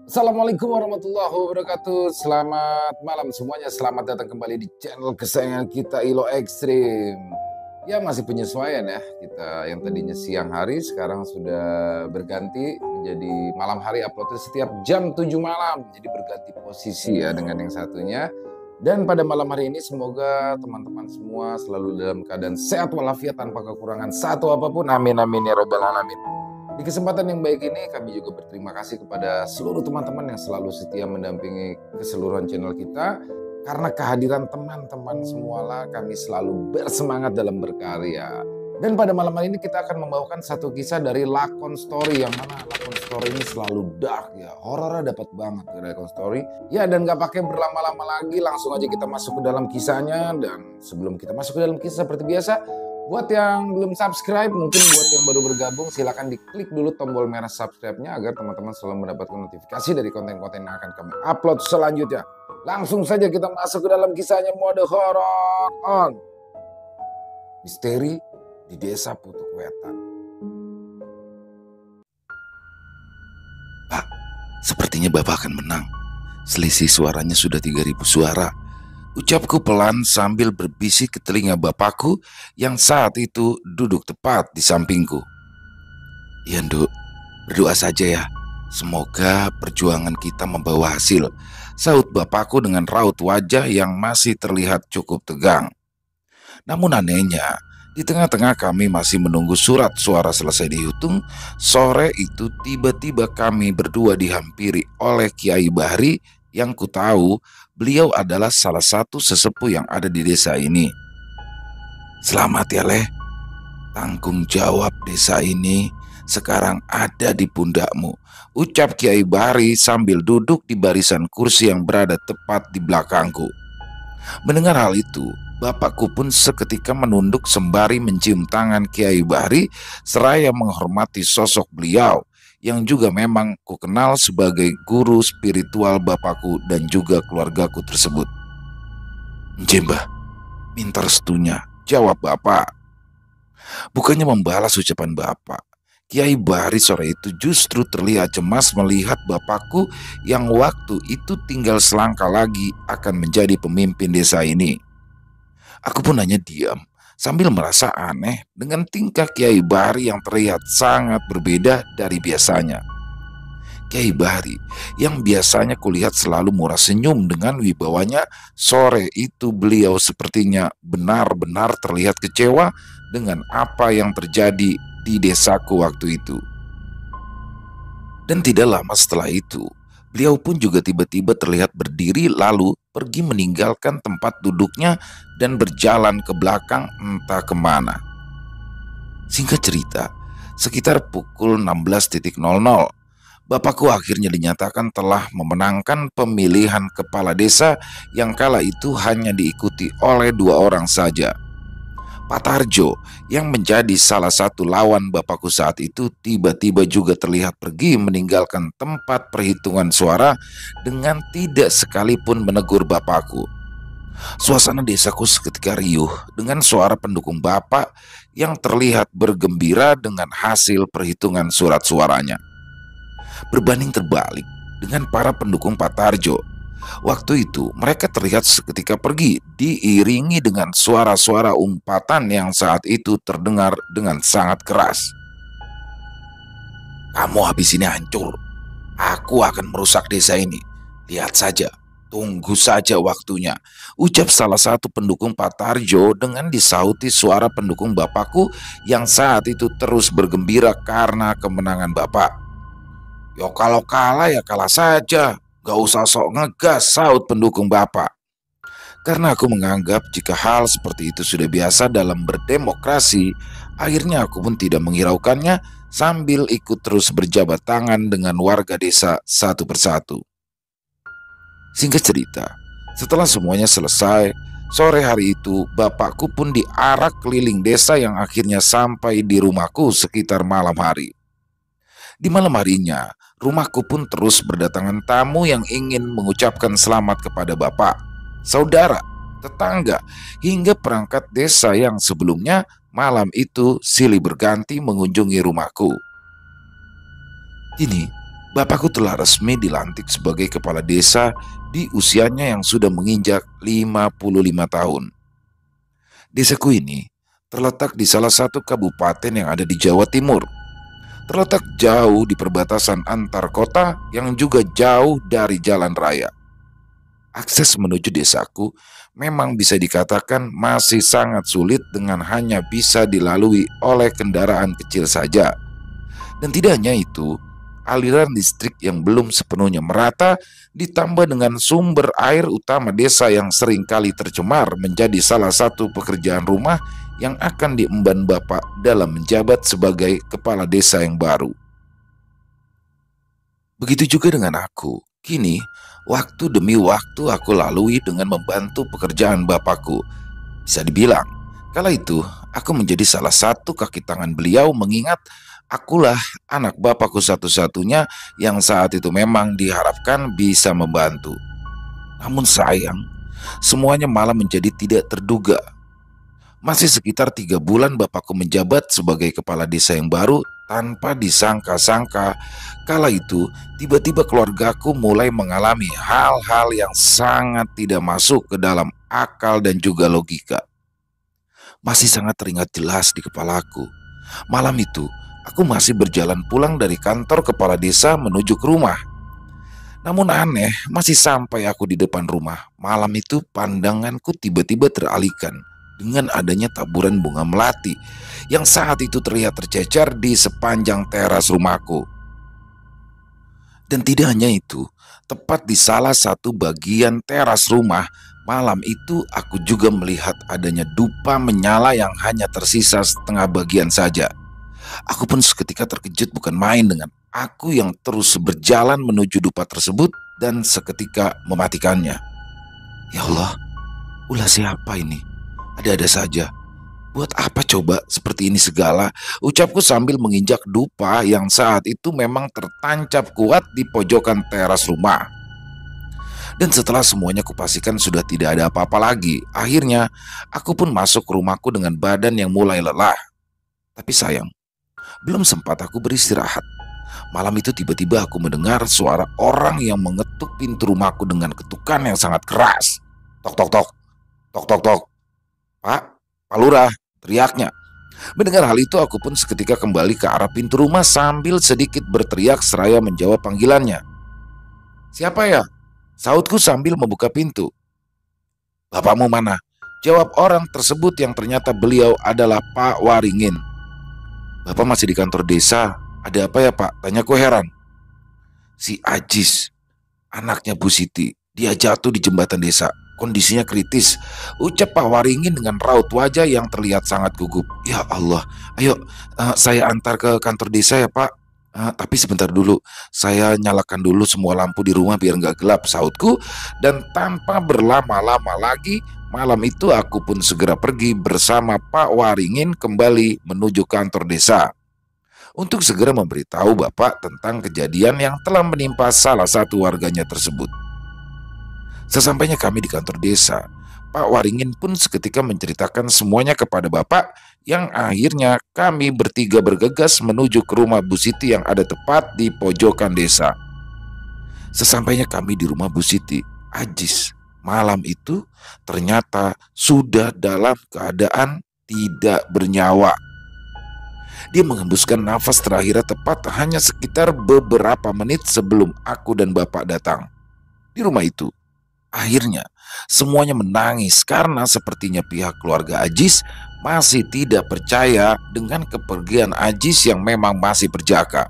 Assalamualaikum warahmatullahi wabarakatuh. Selamat malam semuanya. Selamat datang kembali di channel kesayangan kita, Ilo Ekstrim. Ya, masih penyesuaian ya. Kita yang tadinya siang hari sekarang sudah berganti menjadi malam hari, uploadnya setiap jam 7 malam. Jadi berganti posisi ya dengan yang satunya. Dan pada malam hari ini semoga teman-teman semua selalu dalam keadaan sehat walafiat tanpa kekurangan satu apapun. Amin amin ya robbal alamin. Di kesempatan yang baik ini kami juga berterima kasih kepada seluruh teman-teman yang selalu setia mendampingi keseluruhan channel kita. Karena kehadiran teman-teman semualah kami selalu bersemangat dalam berkarya. Dan pada malam hari ini kita akan membawakan satu kisah dari Lakon Story, yang mana Lakon Story ini selalu dark ya. Horornya dapat banget dari Lakon Story. Ya, dan gak pakai berlama-lama lagi, langsung aja kita masuk ke dalam kisahnya. Dan sebelum kita masuk ke dalam kisah seperti biasa, buat yang belum subscribe, mungkin buat yang baru bergabung, silahkan diklik dulu tombol merah subscribe-nya agar teman-teman selalu mendapatkan notifikasi dari konten-konten yang akan kami upload selanjutnya. Langsung saja kita masuk ke dalam kisahnya, mode horor on. Misteri di Desa Putuk Wetan. Pak, sepertinya Bapak akan menang. Selisih suaranya sudah 3.000 suara. Ucapku pelan sambil berbisik ke telinga bapakku yang saat itu duduk tepat di sampingku. "Ya, Nduk, berdoa saja ya. Semoga perjuangan kita membawa hasil," sahut bapakku dengan raut wajah yang masih terlihat cukup tegang. Namun anehnya, di tengah-tengah kami masih menunggu surat suara selesai dihitung, sore itu tiba-tiba kami berdua dihampiri oleh Kiai Bahri yang ku tahu beliau adalah salah satu sesepuh yang ada di desa ini. "Selamat ya, Leh. Tanggung jawab desa ini sekarang ada di pundakmu," ucap Kiai Bahri sambil duduk di barisan kursi yang berada tepat di belakangku. Mendengar hal itu, bapakku pun seketika menunduk sembari mencium tangan Kiai Bahri seraya menghormati sosok beliau yang juga memang ku kenal sebagai guru spiritual bapakku dan juga keluargaku tersebut. "Nje, Mbah, minta restunya," jawab bapak. Bukannya membalas ucapan bapak, Kiai Bahri sore itu justru terlihat cemas melihat bapakku yang waktu itu tinggal selangkah lagi akan menjadi pemimpin desa ini. Aku pun hanya diam sambil merasa aneh dengan tingkah Kiai Bahri yang terlihat sangat berbeda dari biasanya. Kiai Bahri yang biasanya kulihat selalu murah senyum dengan wibawanya, sore itu beliau sepertinya benar-benar terlihat kecewa dengan apa yang terjadi di desaku waktu itu. Dan tidak lama setelah itu, beliau pun juga tiba-tiba terlihat berdiri lalu pergi meninggalkan tempat duduknya dan berjalan ke belakang entah kemana. Singkat cerita, sekitar pukul 16.00, bapakku akhirnya dinyatakan telah memenangkan pemilihan kepala desa yang kala itu hanya diikuti oleh 2 orang saja. Pak Tarjo yang menjadi salah satu lawan bapakku saat itu tiba-tiba juga terlihat pergi meninggalkan tempat perhitungan suara dengan tidak sekalipun menegur bapakku. Suasana desaku seketika riuh dengan suara pendukung bapak yang terlihat bergembira dengan hasil perhitungan surat suaranya. Berbanding terbalik dengan para pendukung Pak Tarjo, waktu itu mereka terlihat seketika pergi diiringi dengan suara-suara umpatan yang saat itu terdengar dengan sangat keras. "Kamu habis ini hancur. Aku akan merusak desa ini. Lihat saja, tunggu saja waktunya," ucap salah satu pendukung Pak Tarjo dengan disauti suara pendukung bapakku yang saat itu terus bergembira karena kemenangan bapak. "Ya kalau kalah ya kalah saja. Gak usah sok ngegas," saut pendukung bapak. Karena aku menganggap jika hal seperti itu sudah biasa dalam berdemokrasi, akhirnya aku pun tidak menghiraukannya sambil ikut terus berjabat tangan dengan warga desa satu persatu. Singkat cerita, setelah semuanya selesai, sore hari itu bapakku pun diarak keliling desa yang akhirnya sampai di rumahku sekitar malam hari. Di malam harinya, rumahku pun terus berdatangan tamu yang ingin mengucapkan selamat kepada bapak, saudara, tetangga, hingga perangkat desa yang sebelumnya malam itu silih berganti mengunjungi rumahku. Kini, Bapakku telah resmi dilantik sebagai kepala desa di usianya yang sudah menginjak 55 tahun. Desaku ini terletak di salah satu kabupaten yang ada di Jawa Timur. Terletak jauh di perbatasan antar kota yang juga jauh dari jalan raya. Akses menuju desaku memang bisa dikatakan masih sangat sulit dengan hanya bisa dilalui oleh kendaraan kecil saja. Dan tidak hanya itu, aliran listrik yang belum sepenuhnya merata ditambah dengan sumber air utama desa yang seringkali tercemar menjadi salah satu pekerjaan rumah yang akan diemban Bapak dalam menjabat sebagai kepala desa yang baru. Begitu juga dengan aku. Kini, waktu demi waktu aku lalui dengan membantu pekerjaan Bapakku. Bisa dibilang, kala itu aku menjadi salah satu kaki tangan beliau mengingat akulah anak Bapakku satu-satunya yang saat itu memang diharapkan bisa membantu. Namun sayang, semuanya malah menjadi tidak terduga. Masih sekitar 3 bulan Bapakku menjabat sebagai kepala desa yang baru tanpa disangka-sangka. Kala itu tiba-tiba keluargaku mulai mengalami hal-hal yang sangat tidak masuk ke dalam akal dan juga logika. Masih sangat teringat jelas di kepalaku. Malam itu aku masih berjalan pulang dari kantor kepala desa menuju ke rumah. Namun aneh, masih sampai aku di depan rumah, malam itu pandanganku tiba-tiba teralihkan dengan adanya taburan bunga melati yang saat itu terlihat tercecer di sepanjang teras rumahku. Dan tidak hanya itu, tepat di salah satu bagian teras rumah, malam itu aku juga melihat adanya dupa menyala yang hanya tersisa setengah bagian saja. Aku pun seketika terkejut bukan main dengan aku yang terus berjalan menuju dupa tersebut dan seketika mematikannya. Ya Allah, ulah siapa ini? Ada-ada saja. Buat apa coba seperti ini segala? Ucapku sambil menginjak dupa yang saat itu memang tertancap kuat di pojokan teras rumah. Dan setelah semuanya kupastikan sudah tidak ada apa-apa lagi, akhirnya aku pun masuk ke rumahku dengan badan yang mulai lelah. Tapi sayang, belum sempat aku beristirahat. Malam itu tiba-tiba aku mendengar suara orang yang mengetuk pintu rumahku dengan ketukan yang sangat keras. Tok tok tok, tok tok tok. Pak Lurah, teriaknya. Mendengar hal itu aku pun seketika kembali ke arah pintu rumah sambil sedikit berteriak seraya menjawab panggilannya. Siapa ya? Sautku sambil membuka pintu. Bapakmu mana? Jawab orang tersebut yang ternyata beliau adalah Pak Waringin. Bapak masih di kantor desa. Ada apa ya Pak? Tanyaku heran. Si Ajis, anaknya Bu Siti, dia jatuh di jembatan desa. Kondisinya kritis, ucap Pak Waringin dengan raut wajah yang terlihat sangat gugup. Ya Allah, ayo saya antar ke kantor desa ya Pak. Tapi sebentar dulu, saya nyalakan dulu semua lampu di rumah biar nggak gelap, sautku. Dan tanpa berlama-lama lagi, malam itu aku pun segera pergi bersama Pak Waringin kembali menuju kantor desa untuk segera memberitahu Bapak tentang kejadian yang telah menimpa salah satu warganya tersebut. Sesampainya kami di kantor desa, Pak Waringin pun seketika menceritakan semuanya kepada Bapak yang akhirnya kami bertiga bergegas menuju ke rumah Bu Siti yang ada tepat di pojokan desa. Sesampainya kami di rumah Bu Siti, Ajis malam itu ternyata sudah dalam keadaan tidak bernyawa. Dia menghembuskan nafas terakhirnya tepat hanya sekitar beberapa menit sebelum aku dan Bapak datang. Di rumah itu, akhirnya semuanya menangis karena sepertinya pihak keluarga Ajis masih tidak percaya dengan kepergian Ajis yang memang masih berjaga.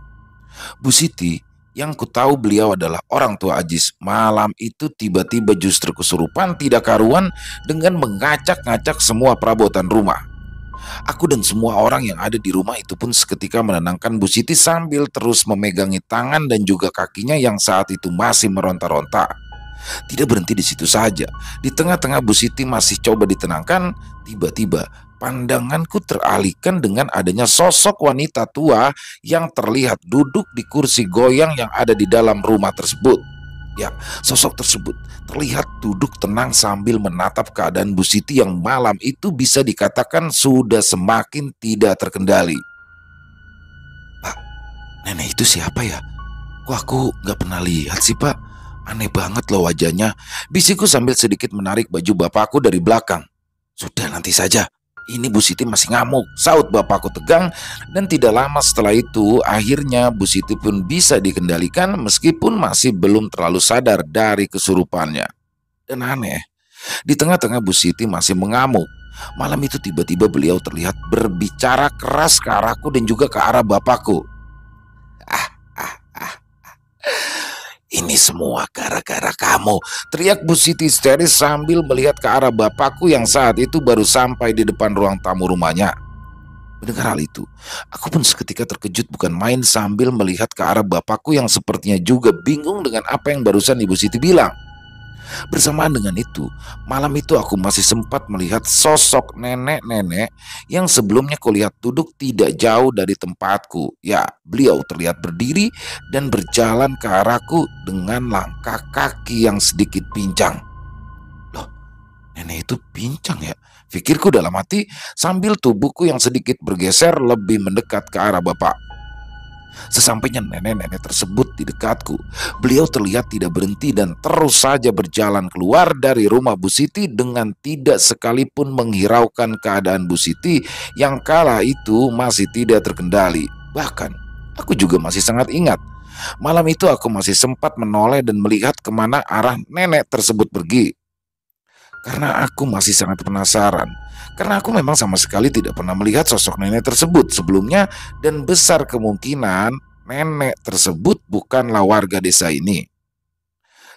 Bu Siti, yang ku tahu beliau adalah orang tua Ajis, malam itu tiba-tiba justru kesurupan tidak karuan dengan mengacak-ngacak semua perabotan rumah. Aku dan semua orang yang ada di rumah itu pun seketika menenangkan Bu Siti sambil terus memegangi tangan dan juga kakinya yang saat itu masih meronta-ronta. Tidak berhenti di situ saja. Di tengah-tengah Bu Siti masih coba ditenangkan, tiba-tiba pandanganku teralihkan dengan adanya sosok wanita tua yang terlihat duduk di kursi goyang yang ada di dalam rumah tersebut. Ya, sosok tersebut terlihat duduk tenang sambil menatap keadaan Bu Siti yang malam itu bisa dikatakan sudah semakin tidak terkendali. Pak, nenek itu siapa ya? Kok aku nggak pernah lihat sih, Pak? Aneh banget loh wajahnya. Bisikku sambil sedikit menarik baju bapakku dari belakang. Sudah, nanti saja. Ini Bu Siti masih ngamuk, saut bapakku tegang. Dan tidak lama setelah itu, akhirnya Bu Siti pun bisa dikendalikan meskipun masih belum terlalu sadar dari kesurupannya. Dan aneh, di tengah-tengah Bu Siti masih mengamuk. Malam itu tiba-tiba beliau terlihat berbicara keras ke arahku dan juga ke arah bapakku. Ah, ah, ah. Ini semua gara-gara kamu, teriak Bu Siti histeris sambil melihat ke arah bapakku yang saat itu baru sampai di depan ruang tamu rumahnya. Mendengar hal itu, aku pun seketika terkejut bukan main sambil melihat ke arah bapakku yang sepertinya juga bingung dengan apa yang barusan Ibu Siti bilang. Bersamaan dengan itu, malam itu aku masih sempat melihat sosok nenek-nenek yang sebelumnya kulihat duduk tidak jauh dari tempatku. Ya, beliau terlihat berdiri dan berjalan ke arahku dengan langkah kaki yang sedikit pincang. Loh, nenek itu pincang ya? Pikirku dalam hati sambil tubuhku yang sedikit bergeser lebih mendekat ke arah bapak. Sesampainya nenek-nenek tersebut di dekatku, beliau terlihat tidak berhenti dan terus saja berjalan keluar dari rumah Bu Siti dengan tidak sekalipun menghiraukan keadaan Bu Siti yang kala itu masih tidak terkendali. Bahkan, aku juga masih sangat ingat, malam itu aku masih sempat menoleh dan melihat kemana arah nenek tersebut pergi. Karena aku masih sangat penasaran. Karena aku memang sama sekali tidak pernah melihat sosok nenek tersebut sebelumnya dan besar kemungkinan nenek tersebut bukanlah warga desa ini.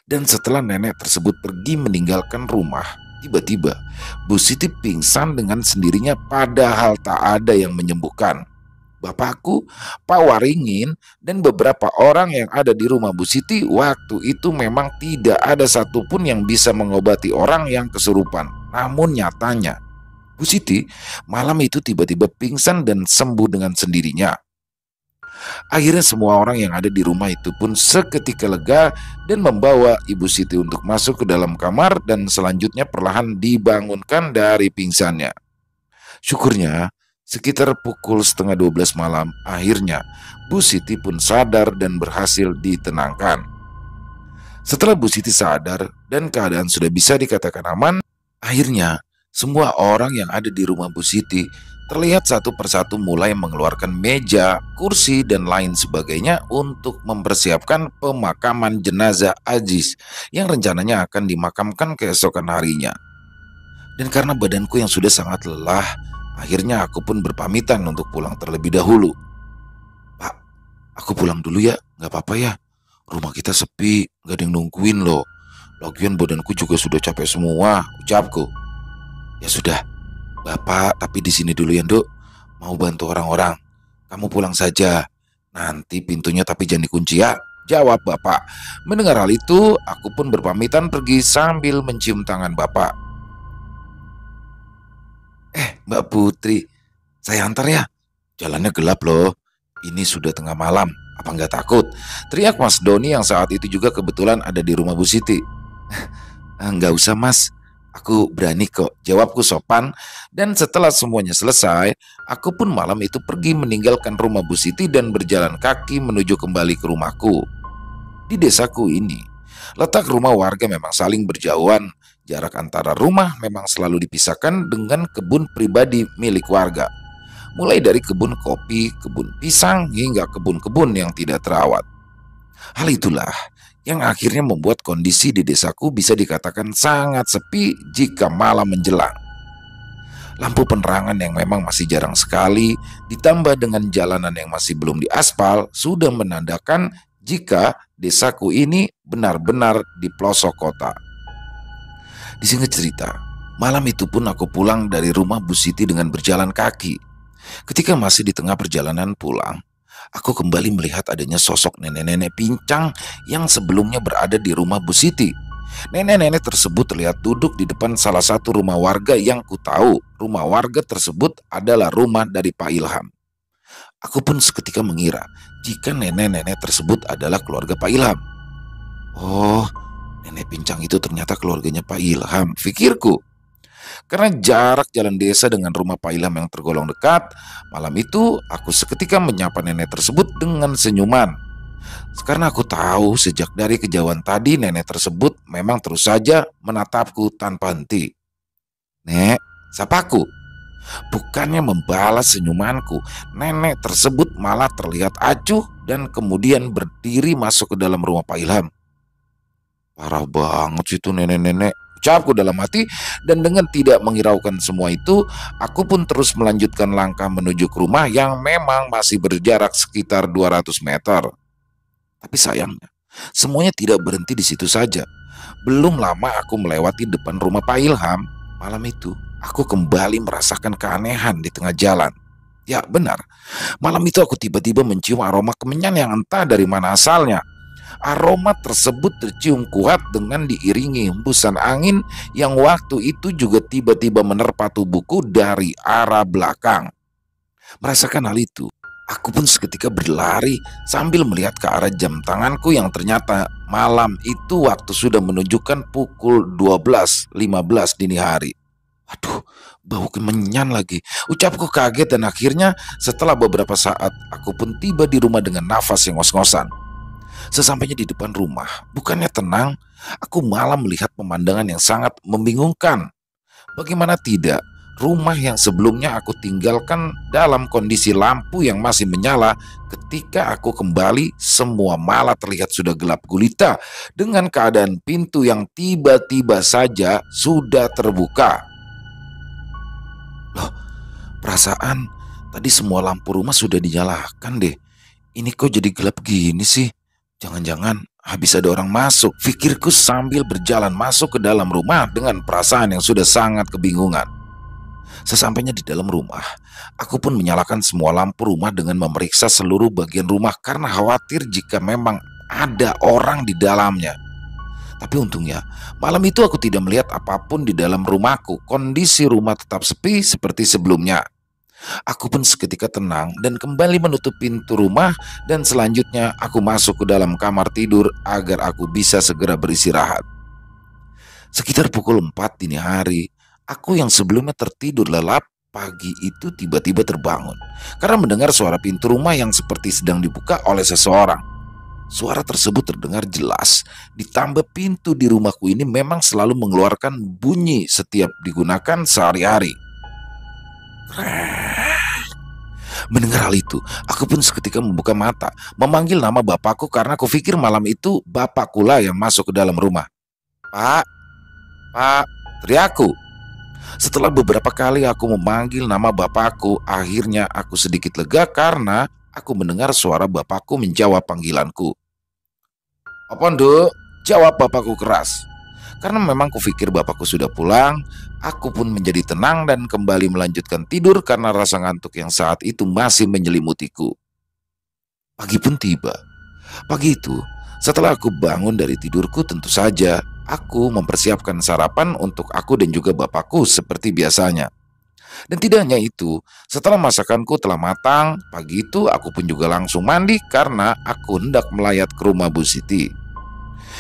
Dan setelah nenek tersebut pergi meninggalkan rumah, tiba-tiba Bu Siti pingsan dengan sendirinya padahal tak ada yang menyembuhkan. Bapakku, Pak Waringin, dan beberapa orang yang ada di rumah Bu Siti waktu itu memang tidak ada satupun yang bisa mengobati orang yang kesurupan. Namun nyatanya, Bu Siti malam itu tiba-tiba pingsan dan sembuh dengan sendirinya. Akhirnya semua orang yang ada di rumah itu pun seketika lega dan membawa Ibu Siti untuk masuk ke dalam kamar dan selanjutnya perlahan dibangunkan dari pingsannya. Syukurnya, sekitar pukul setengah 12 malam, akhirnya Bu Siti pun sadar dan berhasil ditenangkan. Setelah Bu Siti sadar dan keadaan sudah bisa dikatakan aman, akhirnya semua orang yang ada di rumah Bu Siti terlihat satu persatu mulai mengeluarkan meja, kursi, dan lain sebagainya untuk mempersiapkan pemakaman jenazah Aziz yang rencananya akan dimakamkan keesokan harinya. Dan karena badanku yang sudah sangat lelah, akhirnya aku pun berpamitan untuk pulang terlebih dahulu. Pak, aku pulang dulu ya, gak apa-apa ya. Rumah kita sepi, gak ada yang nungguin loh. Lagian badanku juga sudah capek semua, ucapku. Ya sudah, Bapak tapi di sini dulu ya, Nduk. Mau bantu orang-orang. Kamu pulang saja. Nanti pintunya tapi jangan dikunci ya, jawab Bapak. Mendengar hal itu, aku pun berpamitan pergi sambil mencium tangan Bapak. Mbak Putri, saya antar ya. Jalannya gelap loh. Ini sudah tengah malam. Apa nggak takut? Teriak Mas Doni yang saat itu juga kebetulan ada di rumah Bu Siti. Nggak usah Mas, aku berani kok, jawabku sopan. Dan setelah semuanya selesai, aku pun malam itu pergi meninggalkan rumah Bu Siti dan berjalan kaki menuju kembali ke rumahku. Di desaku ini, letak rumah warga memang saling berjauhan. Jarak antara rumah memang selalu dipisahkan dengan kebun pribadi milik warga. Mulai dari kebun kopi, kebun pisang, hingga kebun-kebun yang tidak terawat. Hal itulah yang akhirnya membuat kondisi di desaku bisa dikatakan sangat sepi jika malam menjelang. Lampu penerangan yang memang masih jarang sekali, ditambah dengan jalanan yang masih belum diaspal, sudah menandakan jika desaku ini benar-benar di pelosok kota. Disingkat cerita, malam itu pun aku pulang dari rumah Bu Siti dengan berjalan kaki. Ketika masih di tengah perjalanan pulang, aku kembali melihat adanya sosok nenek-nenek pincang yang sebelumnya berada di rumah Bu Siti. Nenek-nenek tersebut terlihat duduk di depan salah satu rumah warga yang ku tahu rumah warga tersebut adalah rumah dari Pak Ilham. Aku pun seketika mengira jika nenek-nenek tersebut adalah keluarga Pak Ilham. Oh, nenek pincang itu ternyata keluarganya Pak Ilham, pikirku. Karena jarak jalan desa dengan rumah Pak Ilham yang tergolong dekat, malam itu aku seketika menyapa nenek tersebut dengan senyuman. Karena aku tahu sejak dari kejauhan tadi nenek tersebut memang terus saja menatapku tanpa henti. "Nek, sapaku." Bukannya membalas senyumanku, nenek tersebut malah terlihat acuh dan kemudian berdiri masuk ke dalam rumah Pak Ilham. Parah banget sih itu nenek-nenek, ucapku dalam hati, dan dengan tidak menghiraukan semua itu, aku pun terus melanjutkan langkah menuju ke rumah yang memang masih berjarak sekitar 200 meter. Tapi sayangnya, semuanya tidak berhenti di situ saja. Belum lama aku melewati depan rumah Pak Ilham. Malam itu, aku kembali merasakan keanehan di tengah jalan. Ya benar, malam itu aku tiba-tiba mencium aroma kemenyan yang entah dari mana asalnya. Aroma tersebut tercium kuat dengan diiringi hembusan angin yang waktu itu juga tiba-tiba menerpa tubuhku dari arah belakang. Merasakan hal itu, aku pun seketika berlari sambil melihat ke arah jam tanganku yang ternyata malam itu waktu sudah menunjukkan pukul 12.15 dini hari. Aduh, bau kemenyan lagi. Ucapku kaget dan akhirnya setelah beberapa saat aku pun tiba di rumah dengan nafas yang ngos-ngosan. Sesampainya di depan rumah, bukannya tenang, aku malah melihat pemandangan yang sangat membingungkan. Bagaimana tidak, rumah yang sebelumnya aku tinggalkan dalam kondisi lampu yang masih menyala, ketika aku kembali semua malah terlihat sudah gelap gulita dengan keadaan pintu yang tiba-tiba saja sudah terbuka. Loh, perasaan tadi semua lampu rumah sudah dinyalakan deh. Ini kok jadi gelap gini sih? Jangan-jangan habis ada orang masuk, pikirku sambil berjalan masuk ke dalam rumah dengan perasaan yang sudah sangat kebingungan. Sesampainya di dalam rumah, aku pun menyalakan semua lampu rumah dengan memeriksa seluruh bagian rumah karena khawatir jika memang ada orang di dalamnya. Tapi untungnya, malam itu aku tidak melihat apapun di dalam rumahku. Kondisi rumah tetap sepi seperti sebelumnya. Aku pun seketika tenang dan kembali menutup pintu rumah, dan selanjutnya aku masuk ke dalam kamar tidur agar aku bisa segera beristirahat. Sekitar pukul 4 dini hari, aku yang sebelumnya tertidur lelap pagi itu tiba-tiba terbangun karena mendengar suara pintu rumah yang seperti sedang dibuka oleh seseorang. Suara tersebut terdengar jelas, ditambah pintu di rumahku ini memang selalu mengeluarkan bunyi setiap digunakan sehari-hari. Mendengar hal itu, aku pun seketika membuka mata, memanggil nama bapakku karena aku pikir malam itu bapakku lah yang masuk ke dalam rumah. "Pak, Pak," teriakku. Setelah beberapa kali aku memanggil nama bapakku, akhirnya aku sedikit lega karena aku mendengar suara bapakku menjawab panggilanku. "Apa, Nduk?" jawab bapakku keras. Karena memang kupikir bapakku sudah pulang, aku pun menjadi tenang dan kembali melanjutkan tidur karena rasa ngantuk yang saat itu masih menyelimutiku. Pagi pun tiba. Pagi itu, setelah aku bangun dari tidurku, tentu saja aku mempersiapkan sarapan untuk aku dan juga bapakku seperti biasanya. Dan tidak hanya itu, setelah masakanku telah matang, pagi itu aku pun juga langsung mandi karena aku hendak melayat ke rumah Bu Siti.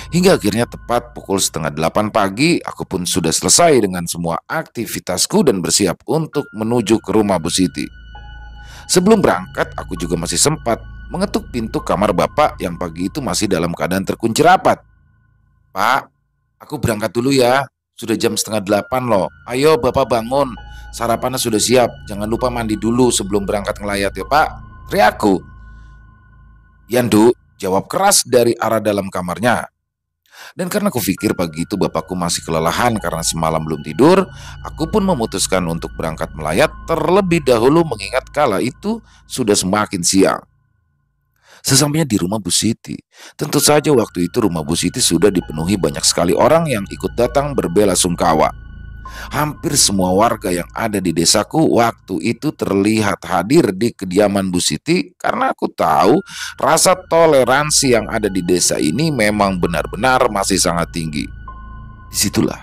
Hingga akhirnya tepat pukul 7:30 pagi, aku pun sudah selesai dengan semua aktivitasku dan bersiap untuk menuju ke rumah Bu Siti. Sebelum berangkat, aku juga masih sempat mengetuk pintu kamar bapak yang pagi itu masih dalam keadaan terkunci rapat. "Pak, aku berangkat dulu ya. Sudah jam 7:30 loh. Ayo bapak bangun. Sarapannya sudah siap. Jangan lupa mandi dulu sebelum berangkat ngelayat ya Pak," teriakku. "Ya Nduk," jawab keras dari arah dalam kamarnya. Dan karena aku pikir pagi itu bapakku masih kelelahan karena semalam belum tidur, aku pun memutuskan untuk berangkat melayat terlebih dahulu mengingat kala itu sudah semakin siang. Sesampainya di rumah Bu Siti, tentu saja waktu itu rumah Bu Siti sudah dipenuhi banyak sekali orang yang ikut datang berbelasungkawa. Hampir semua warga yang ada di desaku waktu itu terlihat hadir di kediaman Bu Siti karena aku tahu rasa toleransi yang ada di desa ini memang benar-benar masih sangat tinggi. Disitulah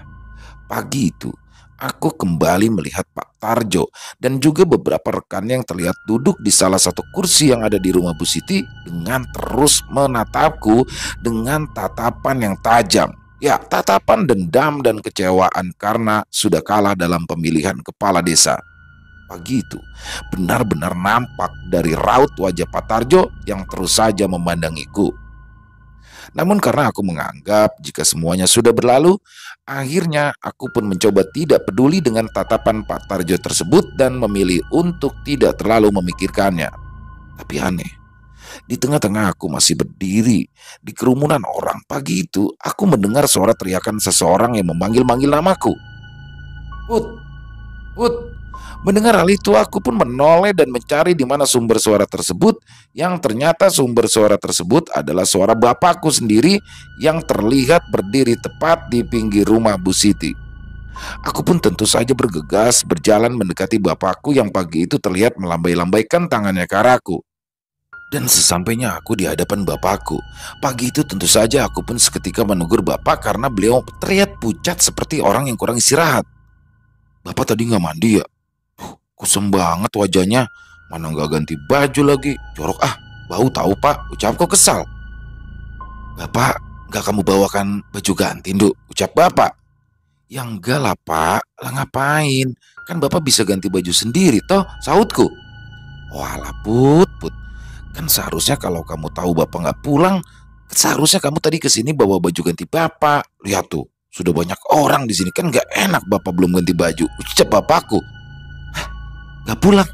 pagi itu aku kembali melihat Pak Tarjo dan juga beberapa rekan yang terlihat duduk di salah satu kursi yang ada di rumah Bu Siti dengan terus menatapku dengan tatapan yang tajam. Ya, tatapan dendam dan kecewaan karena sudah kalah dalam pemilihan kepala desa. Pagi itu benar-benar nampak dari raut wajah Pak Tarjo yang terus saja memandangiku. Namun karena aku menganggap jika semuanya sudah berlalu, akhirnya aku pun mencoba tidak peduli dengan tatapan Pak Tarjo tersebut dan memilih untuk tidak terlalu memikirkannya. Tapi aneh, di tengah-tengah aku masih berdiri di kerumunan orang, pagi itu aku mendengar suara teriakan seseorang yang memanggil-manggil namaku. Put, Put. Mendengar hal itu aku pun menoleh dan mencari di mana sumber suara tersebut, yang ternyata sumber suara tersebut adalah suara bapakku sendiri yang terlihat berdiri tepat di pinggir rumah Bu Siti. Aku pun tentu saja bergegas berjalan mendekati bapakku yang pagi itu terlihat melambai-lambaikan tangannya ke arahku. Dan sesampainya aku di hadapan bapakku, pagi itu tentu saja aku pun seketika menegur bapak karena beliau terlihat pucat seperti orang yang kurang istirahat. Bapak tadi nggak mandi ya? Kusem banget wajahnya, mana nggak ganti baju lagi, jorok ah, bau tahu pak, ucapku kesal. Bapak, nggak kamu bawakan baju ganti, Nduk, ucap bapak. Ya enggak lah pak, lah ngapain, kan bapak bisa ganti baju sendiri toh, sautku. Walah put, kan seharusnya kalau kamu tahu bapak nggak pulang, seharusnya kamu tadi kesini bawa baju ganti bapak. Lihat tuh, sudah banyak orang di sini, kan nggak enak bapak belum ganti baju, ucap bapakku. Gak pulang.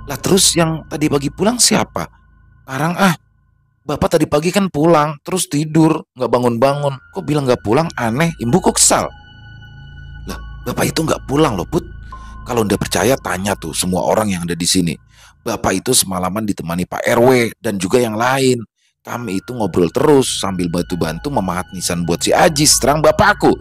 Lah terus yang tadi pagi pulang siapa? Parang ah, bapak tadi pagi kan pulang, terus tidur, gak bangun-bangun. Kok bilang gak pulang? Aneh, ibu kok kesal. Lah, bapak itu gak pulang loh, Put. Kalau ndak percaya tanya tuh semua orang yang ada di sini. Bapak itu semalaman ditemani Pak RW dan juga yang lain. Kami itu ngobrol terus sambil bantu-bantu memahat nisan buat si Ajis, terang bapakku.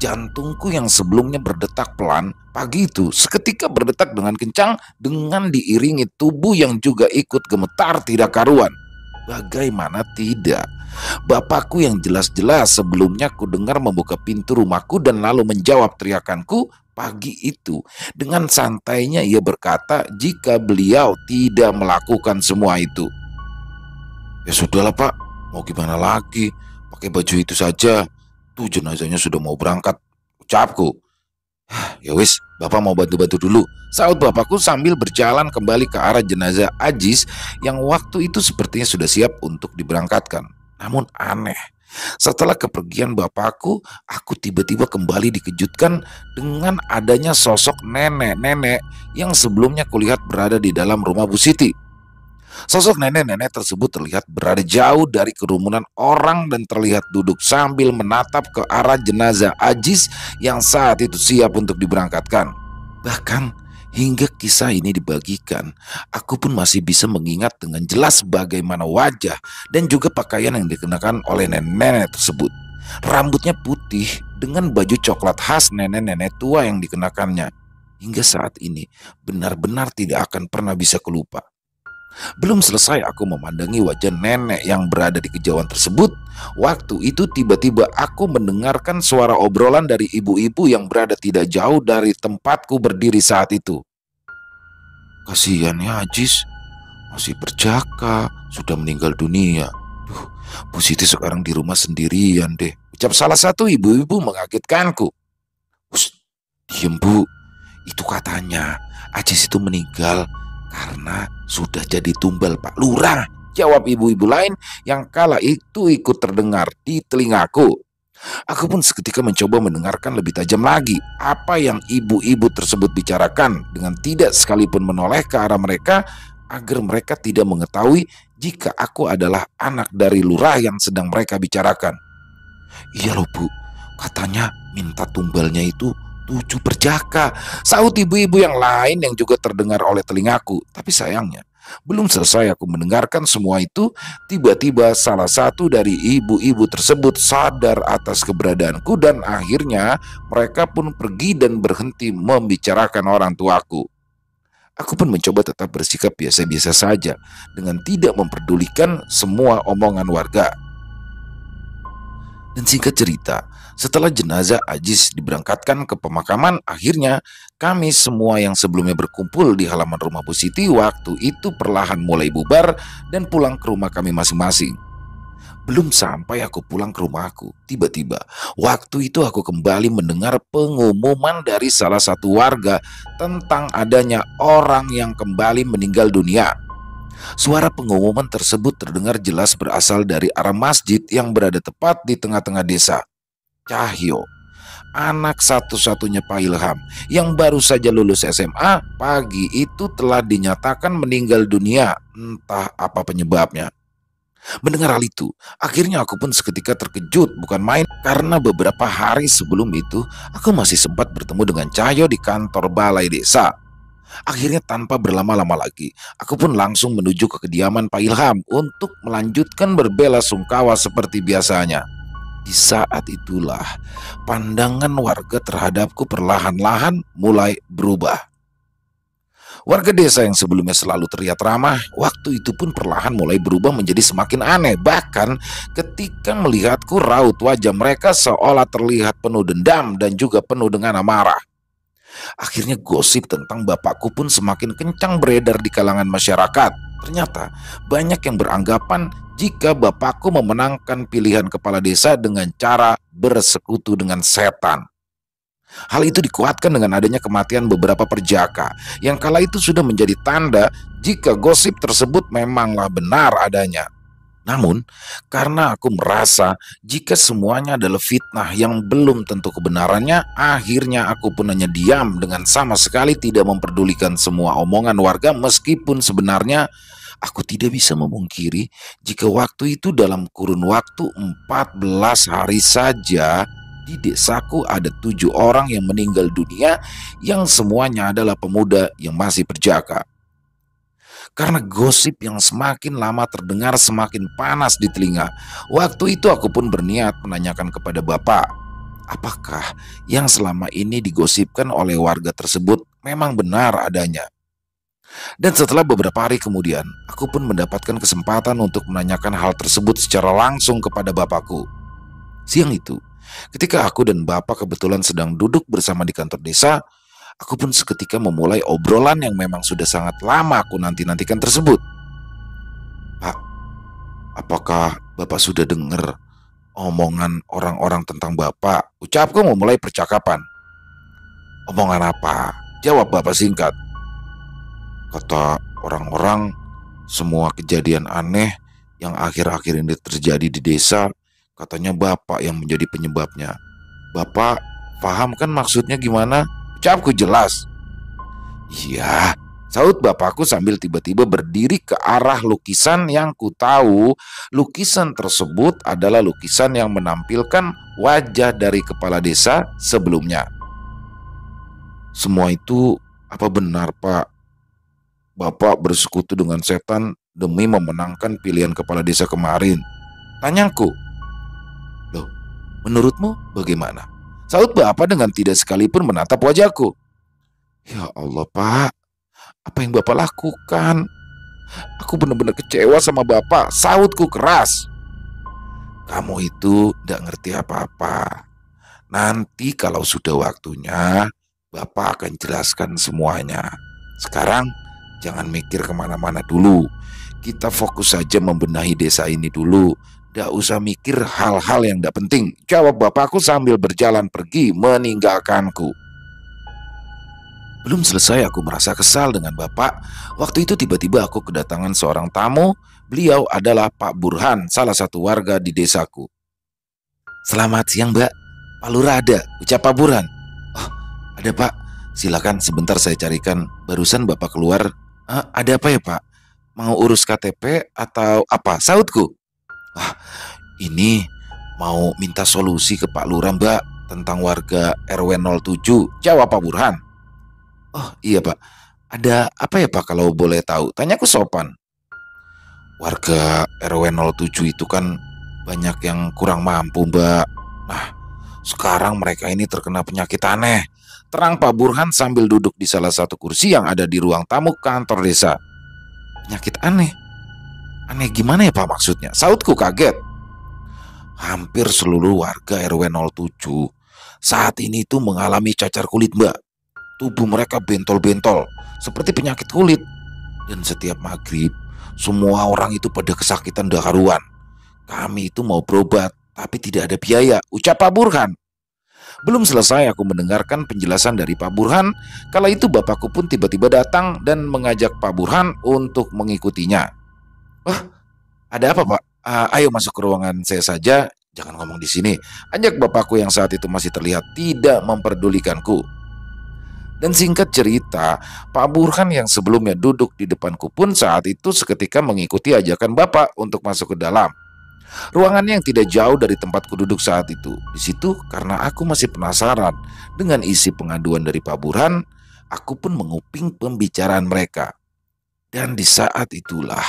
Jantungku yang sebelumnya berdetak pelan, pagi itu seketika berdetak dengan kencang dengan diiringi tubuh yang juga ikut gemetar tidak karuan. Bagaimana tidak? Bapakku yang jelas-jelas sebelumnya ku dengar membuka pintu rumahku dan lalu menjawab teriakanku pagi itu. Dengan santainya ia berkata jika beliau tidak melakukan semua itu. Ya sudahlah pak, mau gimana lagi? Pakai baju itu saja. Tuh jenazahnya sudah mau berangkat, ucapku. Ya wis, bapak mau bantu-bantu dulu, saut bapakku sambil berjalan kembali ke arah jenazah Ajis yang waktu itu sepertinya sudah siap untuk diberangkatkan. Namun aneh, setelah kepergian bapakku, aku tiba-tiba kembali dikejutkan dengan adanya sosok nenek-nenek yang sebelumnya kulihat berada di dalam rumah Bu Siti. Sosok nenek-nenek tersebut terlihat berada jauh dari kerumunan orang dan terlihat duduk sambil menatap ke arah jenazah Ajis yang saat itu siap untuk diberangkatkan. Bahkan hingga kisah ini dibagikan, aku pun masih bisa mengingat dengan jelas bagaimana wajah dan juga pakaian yang dikenakan oleh nenek-nenek tersebut. Rambutnya putih dengan baju coklat khas nenek-nenek tua yang dikenakannya. Hingga saat ini benar-benar tidak akan pernah bisa kelupa. Belum selesai aku memandangi wajah nenek yang berada di kejauhan tersebut, waktu itu tiba-tiba aku mendengarkan suara obrolan dari ibu-ibu yang berada tidak jauh dari tempatku berdiri saat itu. Kasihan ya Ajis, masih berjaka, sudah meninggal dunia. Duh, Bu Siti sekarang di rumah sendirian deh, ucap salah satu ibu-ibu mengagetkanku. Hus, diem Bu, itu katanya Ajis itu meninggal karena sudah jadi tumbal Pak Lurah, jawab ibu-ibu lain yang kala itu ikut terdengar di telingaku. Aku pun seketika mencoba mendengarkan lebih tajam lagi apa yang ibu-ibu tersebut bicarakan dengan tidak sekalipun menoleh ke arah mereka agar mereka tidak mengetahui jika aku adalah anak dari lurah yang sedang mereka bicarakan. Iya loh Bu, katanya minta tumbalnya itu 7 perjaka, saut ibu-ibu yang lain yang juga terdengar oleh telingaku. Tapi sayangnya belum selesai aku mendengarkan semua itu, tiba-tiba salah satu dari ibu-ibu tersebut sadar atas keberadaanku dan akhirnya mereka pun pergi dan berhenti membicarakan orang tuaku. Aku pun mencoba tetap bersikap biasa-biasa saja dengan tidak memperdulikan semua omongan warga. Dan singkat cerita, setelah jenazah Ajis diberangkatkan ke pemakaman, akhirnya kami semua yang sebelumnya berkumpul di halaman rumah Bu Siti waktu itu perlahan mulai bubar dan pulang ke rumah kami masing-masing. Belum sampai aku pulang ke rumahku, tiba-tiba waktu itu aku kembali mendengar pengumuman dari salah satu warga tentang adanya orang yang kembali meninggal dunia. Suara pengumuman tersebut terdengar jelas berasal dari arah masjid yang berada tepat di tengah-tengah desa. Cahyo, anak satu-satunya Pak Ilham yang baru saja lulus SMA, pagi itu telah dinyatakan meninggal dunia. Entah apa penyebabnya. Mendengar hal itu, akhirnya aku pun seketika terkejut bukan main karena beberapa hari sebelum itu aku masih sempat bertemu dengan Cahyo di kantor balai desa. Akhirnya tanpa berlama-lama lagi, aku pun langsung menuju ke kediaman Pak Ilham untuk melanjutkan berbela sungkawa seperti biasanya. Di saat itulah, pandangan warga terhadapku perlahan-lahan mulai berubah. Warga desa yang sebelumnya selalu terlihat ramah, waktu itu pun perlahan mulai berubah menjadi semakin aneh. Bahkan ketika melihatku, raut wajah mereka seolah terlihat penuh dendam dan juga penuh dengan amarah. Akhirnya gosip tentang bapakku pun semakin kencang beredar di kalangan masyarakat. Ternyata banyak yang beranggapan jika bapakku memenangkan pilihan kepala desa dengan cara bersekutu dengan setan. Hal itu dikuatkan dengan adanya kematian beberapa perjaka yang kala itu sudah menjadi tanda jika gosip tersebut memanglah benar adanya. Namun, karena aku merasa jika semuanya adalah fitnah yang belum tentu kebenarannya, akhirnya aku pun hanya diam dengan sama sekali tidak memperdulikan semua omongan warga, meskipun sebenarnya aku tidak bisa memungkiri jika waktu itu dalam kurun waktu 14 hari saja di desaku ada 7 orang yang meninggal dunia yang semuanya adalah pemuda yang masih berjaka. Karena gosip yang semakin lama terdengar semakin panas di telinga, waktu itu aku pun berniat menanyakan kepada bapak, apakah yang selama ini digosipkan oleh warga tersebut memang benar adanya. Dan setelah beberapa hari kemudian, aku pun mendapatkan kesempatan untuk menanyakan hal tersebut secara langsung kepada bapakku. Siang itu, ketika aku dan bapak kebetulan sedang duduk bersama di kantor desa, aku pun seketika memulai obrolan yang memang sudah sangat lama aku nanti-nantikan tersebut. Pak, apakah bapak sudah dengar omongan orang-orang tentang bapak? Ucapku memulai percakapan. Omongan apa? Jawab bapak singkat. Kata orang-orang, semua kejadian aneh yang akhir-akhir ini terjadi di desa, katanya bapak yang menjadi penyebabnya. Bapak paham kan maksudnya gimana? Ucapku jelas. Iya, saut bapakku sambil tiba-tiba berdiri ke arah lukisan yang ku tahu lukisan tersebut adalah lukisan yang menampilkan wajah dari kepala desa sebelumnya. Semua itu apa benar, Pak? Bapak bersekutu dengan setan demi memenangkan pilihan kepala desa kemarin. Tanyaku. Loh, menurutmu bagaimana? Saut bapak dengan tidak sekalipun menatap wajahku. Ya Allah, Pak, apa yang bapak lakukan? Aku benar-benar kecewa sama bapak. Sautku keras. Kamu itu tidak ngerti apa-apa. Nanti kalau sudah waktunya, bapak akan jelaskan semuanya. Sekarang jangan mikir kemana-mana dulu. Kita fokus saja membenahi desa ini dulu. Tidak usah mikir hal-hal yang tidak penting, jawab bapakku sambil berjalan pergi meninggalkanku. Belum selesai aku merasa kesal dengan bapak. Waktu itu tiba-tiba aku kedatangan seorang tamu. Beliau adalah Pak Burhan, salah satu warga di desaku. Selamat siang, Mbak. Pak Lurah ada, ucap Pak Burhan. Oh, ada Pak. Silakan sebentar saya carikan. Barusan bapak keluar. Ada apa ya Pak? Mau urus KTP atau apa? Sautku. Wah, ini mau minta solusi ke Pak Lurah, Mbak, tentang warga RW 07, jawab Pak Burhan. Oh iya Pak, ada apa ya Pak kalau boleh tahu? Tanyaku sopan. Warga RW 07 itu kan banyak yang kurang mampu, Mbak. Nah, sekarang mereka ini terkena penyakit aneh, terang Pak Burhan sambil duduk di salah satu kursi yang ada di ruang tamu kantor desa. Penyakit aneh? Aneh gimana ya Pak maksudnya? Sautku kaget. Hampir seluruh warga RW 07 saat ini tuh mengalami cacar kulit, Mbak. Tubuh mereka bentol-bentol seperti penyakit kulit. Dan setiap maghrib semua orang itu pada kesakitan dahruan Kami itu mau berobat, tapi tidak ada biaya, ucap Pak Burhan. Belum selesai aku mendengarkan penjelasan dari Pak Burhan, kala itu bapakku pun tiba-tiba datang dan mengajak Pak Burhan untuk mengikutinya. Wah, ada apa Pak? Ayo masuk ke ruangan saya saja, jangan ngomong di sini. Ajak bapakku yang saat itu masih terlihat tidak memperdulikanku. Dan singkat cerita, Pak Burhan yang sebelumnya duduk di depanku pun saat itu seketika mengikuti ajakan bapak untuk masuk ke dalam. Ruangannya yang tidak jauh dari tempatku duduk saat itu. Di situ karena aku masih penasaran dengan isi pengaduan dari Pak Burhan, aku pun menguping pembicaraan mereka. Dan di saat itulah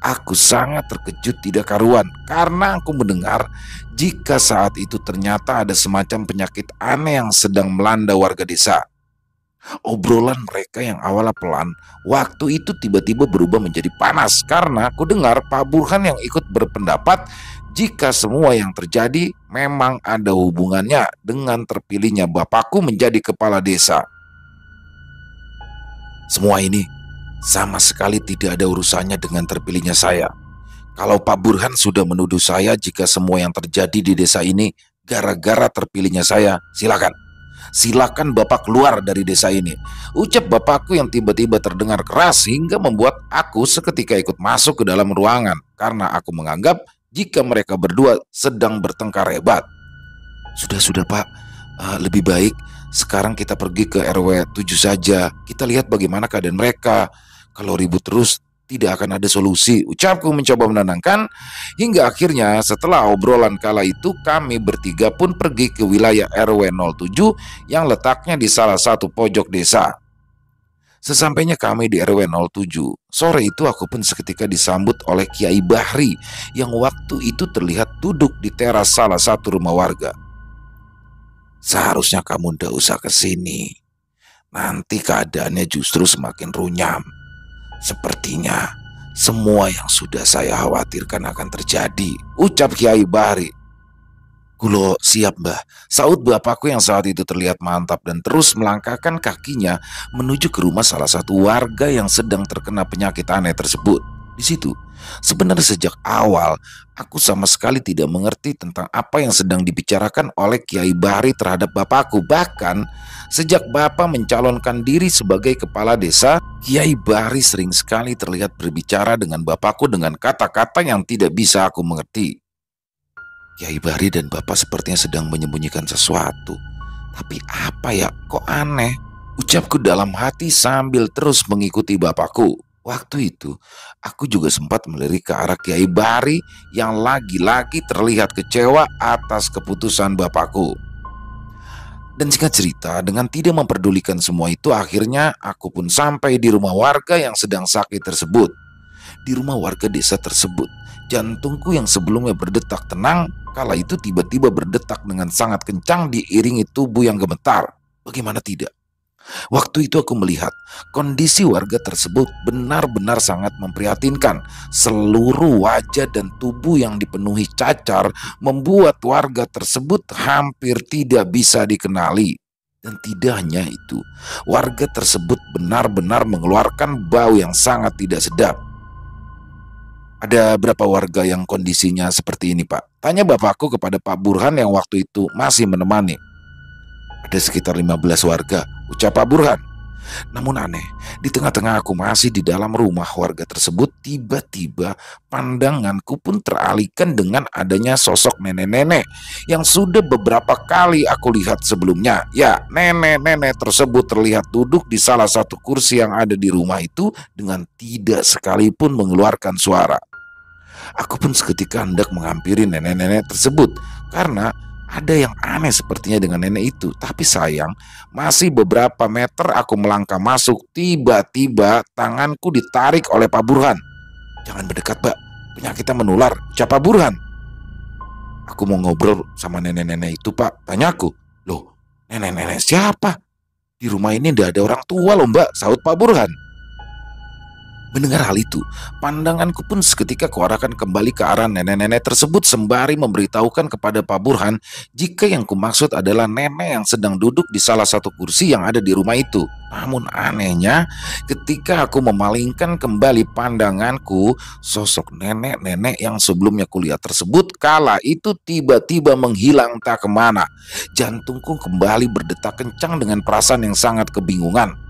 aku sangat terkejut tidak karuan karena aku mendengar jika saat itu ternyata ada semacam penyakit aneh yang sedang melanda warga desa. Obrolan mereka yang awalnya pelan, waktu itu tiba-tiba berubah menjadi panas karena aku dengar Pak Burhan yang ikut berpendapat jika semua yang terjadi memang ada hubungannya dengan terpilihnya bapakku menjadi kepala desa. Semua ini sama sekali tidak ada urusannya dengan terpilihnya saya. Kalau Pak Burhan sudah menuduh saya jika semua yang terjadi di desa ini gara-gara terpilihnya saya, silakan Bapak keluar dari desa ini, ucap bapakku yang tiba-tiba terdengar keras hingga membuat aku seketika ikut masuk ke dalam ruangan karena aku menganggap jika mereka berdua sedang bertengkar hebat. Sudah Pak, lebih baik sekarang kita pergi ke RW 7 saja. Kita lihat bagaimana keadaan mereka. Kalau ribut terus tidak akan ada solusi, ucapku mencoba menenangkan. Hingga akhirnya setelah obrolan kala itu kami bertiga pun pergi ke wilayah RW 07 yang letaknya di salah satu pojok desa. Sesampainya kami di RW 07, sore itu aku pun seketika disambut oleh Kiai Bahri yang waktu itu terlihat duduk di teras salah satu rumah warga. Seharusnya kamu ndak usah kesini, nanti keadaannya justru semakin runyam. Sepertinya semua yang sudah saya khawatirkan akan terjadi, ucap Kiai Bahri. Kulo siap mbah, saut bapakku yang saat itu terlihat mantap dan terus melangkahkan kakinya menuju ke rumah salah satu warga yang sedang terkena penyakit aneh tersebut. Di situ, sebenarnya sejak awal aku sama sekali tidak mengerti tentang apa yang sedang dibicarakan oleh Kiai Bahri terhadap bapakku. Bahkan sejak bapak mencalonkan diri sebagai kepala desa, Kiai Bahri sering sekali terlihat berbicara dengan bapakku dengan kata-kata yang tidak bisa aku mengerti. Kiai Bahri dan bapak sepertinya sedang menyembunyikan sesuatu. Tapi apa ya, kok aneh? Ucapku dalam hati sambil terus mengikuti bapakku. Waktu itu, aku juga sempat melirik ke arah Kiai Bahri yang lagi-lagi terlihat kecewa atas keputusan bapakku. Dan singkat cerita, dengan tidak memperdulikan semua itu, akhirnya aku pun sampai di rumah warga yang sedang sakit tersebut. Di rumah warga desa tersebut, jantungku yang sebelumnya berdetak tenang, kala itu tiba-tiba berdetak dengan sangat kencang diiringi tubuh yang gemetar. Bagaimana tidak? Waktu itu aku melihat kondisi warga tersebut benar-benar sangat memprihatinkan. Seluruh wajah dan tubuh yang dipenuhi cacar membuat warga tersebut hampir tidak bisa dikenali. Dan tidak hanya itu, warga tersebut benar-benar mengeluarkan bau yang sangat tidak sedap. Ada berapa warga yang kondisinya seperti ini, Pak? Tanya bapakku kepada Pak Burhan yang waktu itu masih menemani. Ada sekitar 15 warga, ucap Pak Burhan. Namun aneh, di tengah-tengah aku masih di dalam rumah warga tersebut, tiba-tiba pandanganku pun teralihkan dengan adanya sosok nenek-nenek yang sudah beberapa kali aku lihat sebelumnya. Ya, nenek-nenek tersebut terlihat duduk di salah satu kursi yang ada di rumah itu dengan tidak sekalipun mengeluarkan suara. Aku pun seketika hendak menghampiri nenek-nenek tersebut karena ada yang aneh sepertinya dengan nenek itu. Tapi sayang, masih beberapa meter aku melangkah masuk, tiba-tiba tanganku ditarik oleh Pak Burhan. Jangan mendekat, Mbak, penyakitnya menular, ucap Pak Burhan. Aku mau ngobrol sama nenek-nenek itu, Pak, tanyaku. Loh, nenek-nenek siapa? Di rumah ini tidak ada orang tua loh, Mbak, saut Pak Burhan. Mendengar hal itu, pandanganku pun seketika kuarahkan kembali ke arah nenek-nenek tersebut sembari memberitahukan kepada Pak Burhan jika yang kumaksud adalah nenek yang sedang duduk di salah satu kursi yang ada di rumah itu. Namun anehnya, ketika aku memalingkan kembali pandanganku, sosok nenek-nenek yang sebelumnya kulihat tersebut kala itu tiba-tiba menghilang tak kemana. Jantungku kembali berdetak kencang dengan perasaan yang sangat kebingungan.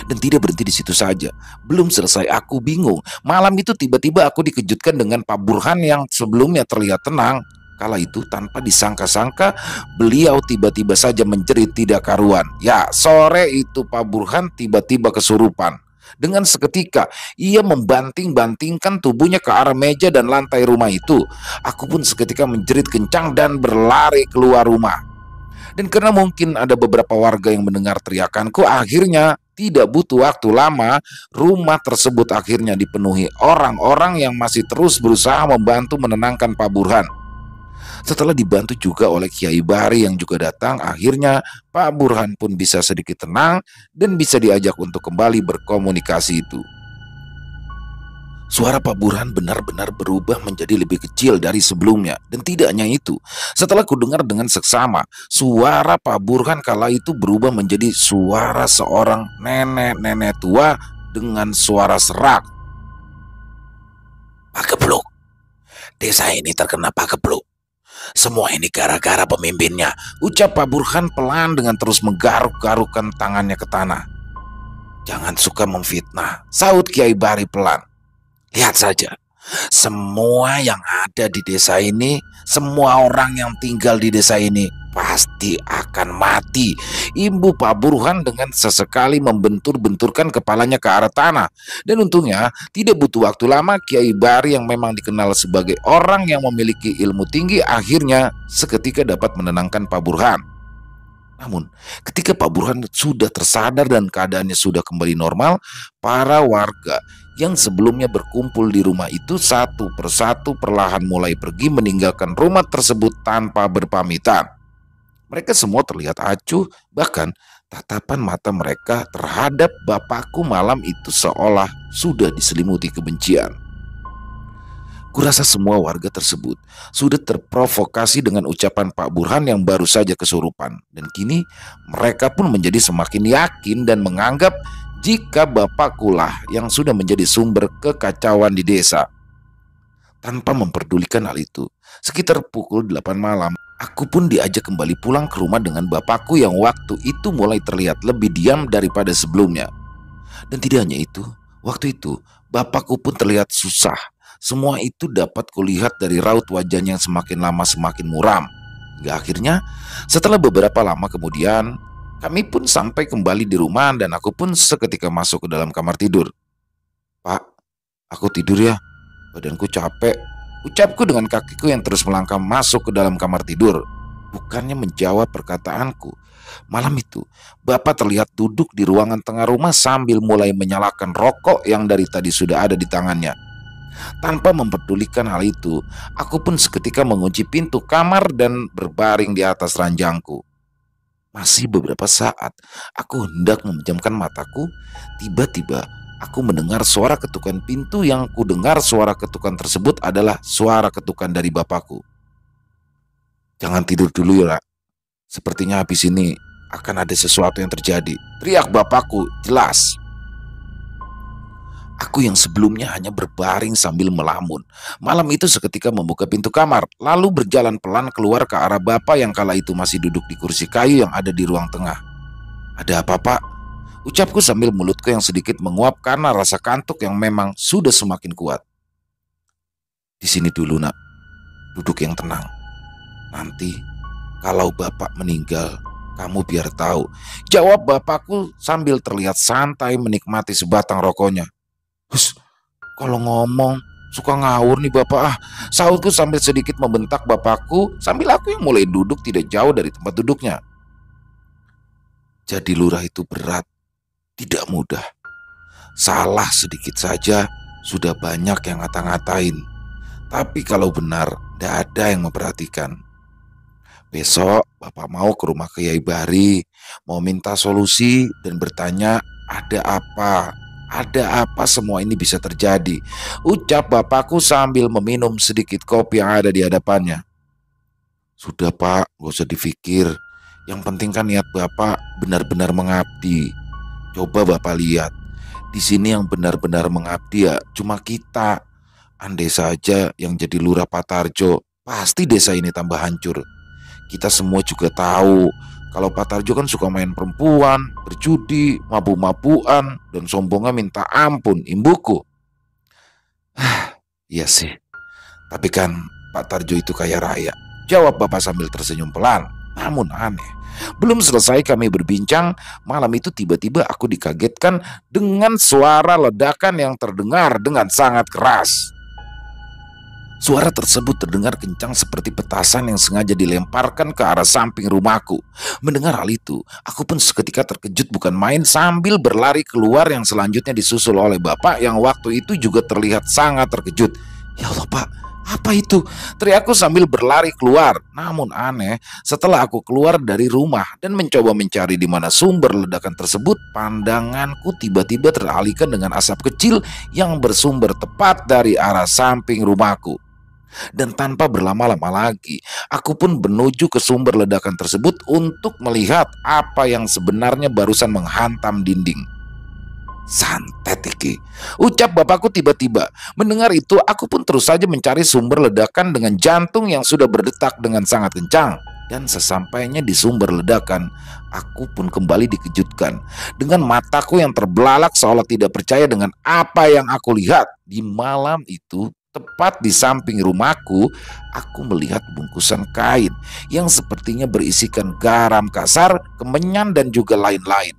Dan tidak berhenti di situ saja. Belum selesai aku bingung, malam itu tiba-tiba aku dikejutkan dengan Pak Burhan yang sebelumnya terlihat tenang. Kala itu tanpa disangka-sangka beliau tiba-tiba saja menjerit tidak karuan. Ya, sore itu Pak Burhan tiba-tiba kesurupan. Dengan seketika ia membanting-bantingkan tubuhnya ke arah meja dan lantai rumah itu. Aku pun seketika menjerit kencang dan berlari keluar rumah. Dan karena mungkin ada beberapa warga yang mendengar teriakanku, akhirnya tidak butuh waktu lama, rumah tersebut akhirnya dipenuhi orang-orang yang masih terus berusaha membantu menenangkan Pak Burhan. Setelah dibantu juga oleh Kiai Bari yang juga datang, akhirnya Pak Burhan pun bisa sedikit tenang dan bisa diajak untuk kembali berkomunikasi itu. Suara Pak Burhan benar-benar berubah menjadi lebih kecil dari sebelumnya. Dan tidak hanya itu, setelah kudengar dengan seksama, suara Pak Burhan kala itu berubah menjadi suara seorang nenek-nenek tua dengan suara serak. Pagebluk, desa ini terkena pagebluk. Semua ini gara-gara pemimpinnya, ucap Pak Burhan pelan dengan terus menggaruk-garukkan tangannya ke tanah. Jangan suka memfitnah, saut Kiai Bari pelan. Lihat saja, semua yang ada di desa ini, semua orang yang tinggal di desa ini pasti akan mati. Imbu Pak Burhan dengan sesekali membentur-benturkan kepalanya ke arah tanah. Dan untungnya tidak butuh waktu lama, Kiai Bari yang memang dikenal sebagai orang yang memiliki ilmu tinggi akhirnya seketika dapat menenangkan Pak Burhan. Namun ketika Pak Burhan sudah tersadar dan keadaannya sudah kembali normal, para warga yang sebelumnya berkumpul di rumah itu satu persatu perlahan mulai pergi meninggalkan rumah tersebut tanpa berpamitan. Mereka semua terlihat acuh, bahkan tatapan mata mereka terhadap bapakku malam itu seolah sudah diselimuti kebencian. Kurasa semua warga tersebut sudah terprovokasi dengan ucapan Pak Burhan yang baru saja kesurupan. Dan kini mereka pun menjadi semakin yakin dan menganggap jika bapakkulah yang sudah menjadi sumber kekacauan di desa. Tanpa memperdulikan hal itu, sekitar pukul 8 malam, aku pun diajak kembali pulang ke rumah dengan bapakku yang waktu itu mulai terlihat lebih diam daripada sebelumnya. Dan tidak hanya itu, waktu itu bapakku pun terlihat susah. Semua itu dapat kulihat dari raut wajahnya yang semakin lama semakin muram. Hingga akhirnya setelah beberapa lama kemudian, kami pun sampai kembali di rumah dan aku pun seketika masuk ke dalam kamar tidur. Pak, aku tidur ya, badanku capek, ucapku dengan kakiku yang terus melangkah masuk ke dalam kamar tidur. Bukannya menjawab perkataanku, malam itu Bapak terlihat duduk di ruangan tengah rumah sambil mulai menyalakan rokok yang dari tadi sudah ada di tangannya. Tanpa memperdulikan hal itu, aku pun seketika mengunci pintu kamar dan berbaring di atas ranjangku. Masih beberapa saat aku hendak memejamkan mataku, tiba-tiba aku mendengar suara ketukan pintu. Yang ku dengar suara ketukan tersebut adalah suara ketukan dari bapakku. Jangan tidur dulu ya, Ra. Sepertinya habis ini akan ada sesuatu yang terjadi, teriak bapakku jelas. Aku yang sebelumnya hanya berbaring sambil melamun, malam itu seketika membuka pintu kamar, lalu berjalan pelan keluar ke arah bapak yang kala itu masih duduk di kursi kayu yang ada di ruang tengah. Ada apa, Pak? Ucapku sambil mulutku yang sedikit menguap karena rasa kantuk yang memang sudah semakin kuat. Di sini dulu, Nak. Duduk yang tenang. Nanti kalau bapak meninggal, kamu biar tahu, jawab bapakku sambil terlihat santai menikmati sebatang rokoknya. Hus, kalau ngomong suka ngawur nih bapak, sautku sambil sedikit membentak bapakku sambil aku yang mulai duduk tidak jauh dari tempat duduknya. Jadi lurah itu berat, tidak mudah. Salah sedikit saja sudah banyak yang ngata-ngatain. Tapi kalau benar, tidak ada yang memperhatikan. Besok bapak mau ke rumah Kiai Bari, mau minta solusi dan bertanya ada apa. Ada apa semua ini bisa terjadi? Ucap bapakku sambil meminum sedikit kopi yang ada di hadapannya. Sudah Pak, gak usah dipikir. Yang penting kan niat Bapak benar-benar mengabdi. Coba Bapak lihat, di sini yang benar-benar mengabdi ya cuma kita. Andai saja yang jadi lurah Patarjo, pasti desa ini tambah hancur. Kita semua juga tahu kalau Patarjo kan suka main perempuan, berjudi, mabuk-mabukan, dan sombongnya minta ampun, imbuku. Iya sih, tapi kan Pak Tarjo itu kaya raya. Jawab Bapak sambil tersenyum pelan. Namun aneh, belum selesai kami berbincang, malam itu tiba-tiba aku dikagetkan dengan suara ledakan yang terdengar dengan sangat keras. Suara tersebut terdengar kencang seperti petasan yang sengaja dilemparkan ke arah samping rumahku. Mendengar hal itu, aku pun seketika terkejut bukan main sambil berlari keluar yang selanjutnya disusul oleh Bapak yang waktu itu juga terlihat sangat terkejut. Ya Allah Pak, apa itu? Teriakku sambil berlari keluar. Namun aneh, setelah aku keluar dari rumah dan mencoba mencari di mana sumber ledakan tersebut, pandanganku tiba-tiba teralihkan dengan asap kecil yang bersumber tepat dari arah samping rumahku. Dan tanpa berlama-lama lagi, aku pun menuju ke sumber ledakan tersebut untuk melihat apa yang sebenarnya barusan menghantam dinding. Santet iki, ucap bapakku tiba-tiba. Mendengar itu, aku pun terus saja mencari sumber ledakan dengan jantung yang sudah berdetak dengan sangat kencang. Dan sesampainya di sumber ledakan, aku pun kembali dikejutkan dengan mataku yang terbelalak seolah tidak percaya dengan apa yang aku lihat. Di malam itu, tepat di samping rumahku, aku melihat bungkusan kain yang sepertinya berisikan garam kasar, kemenyan, dan juga lain-lain.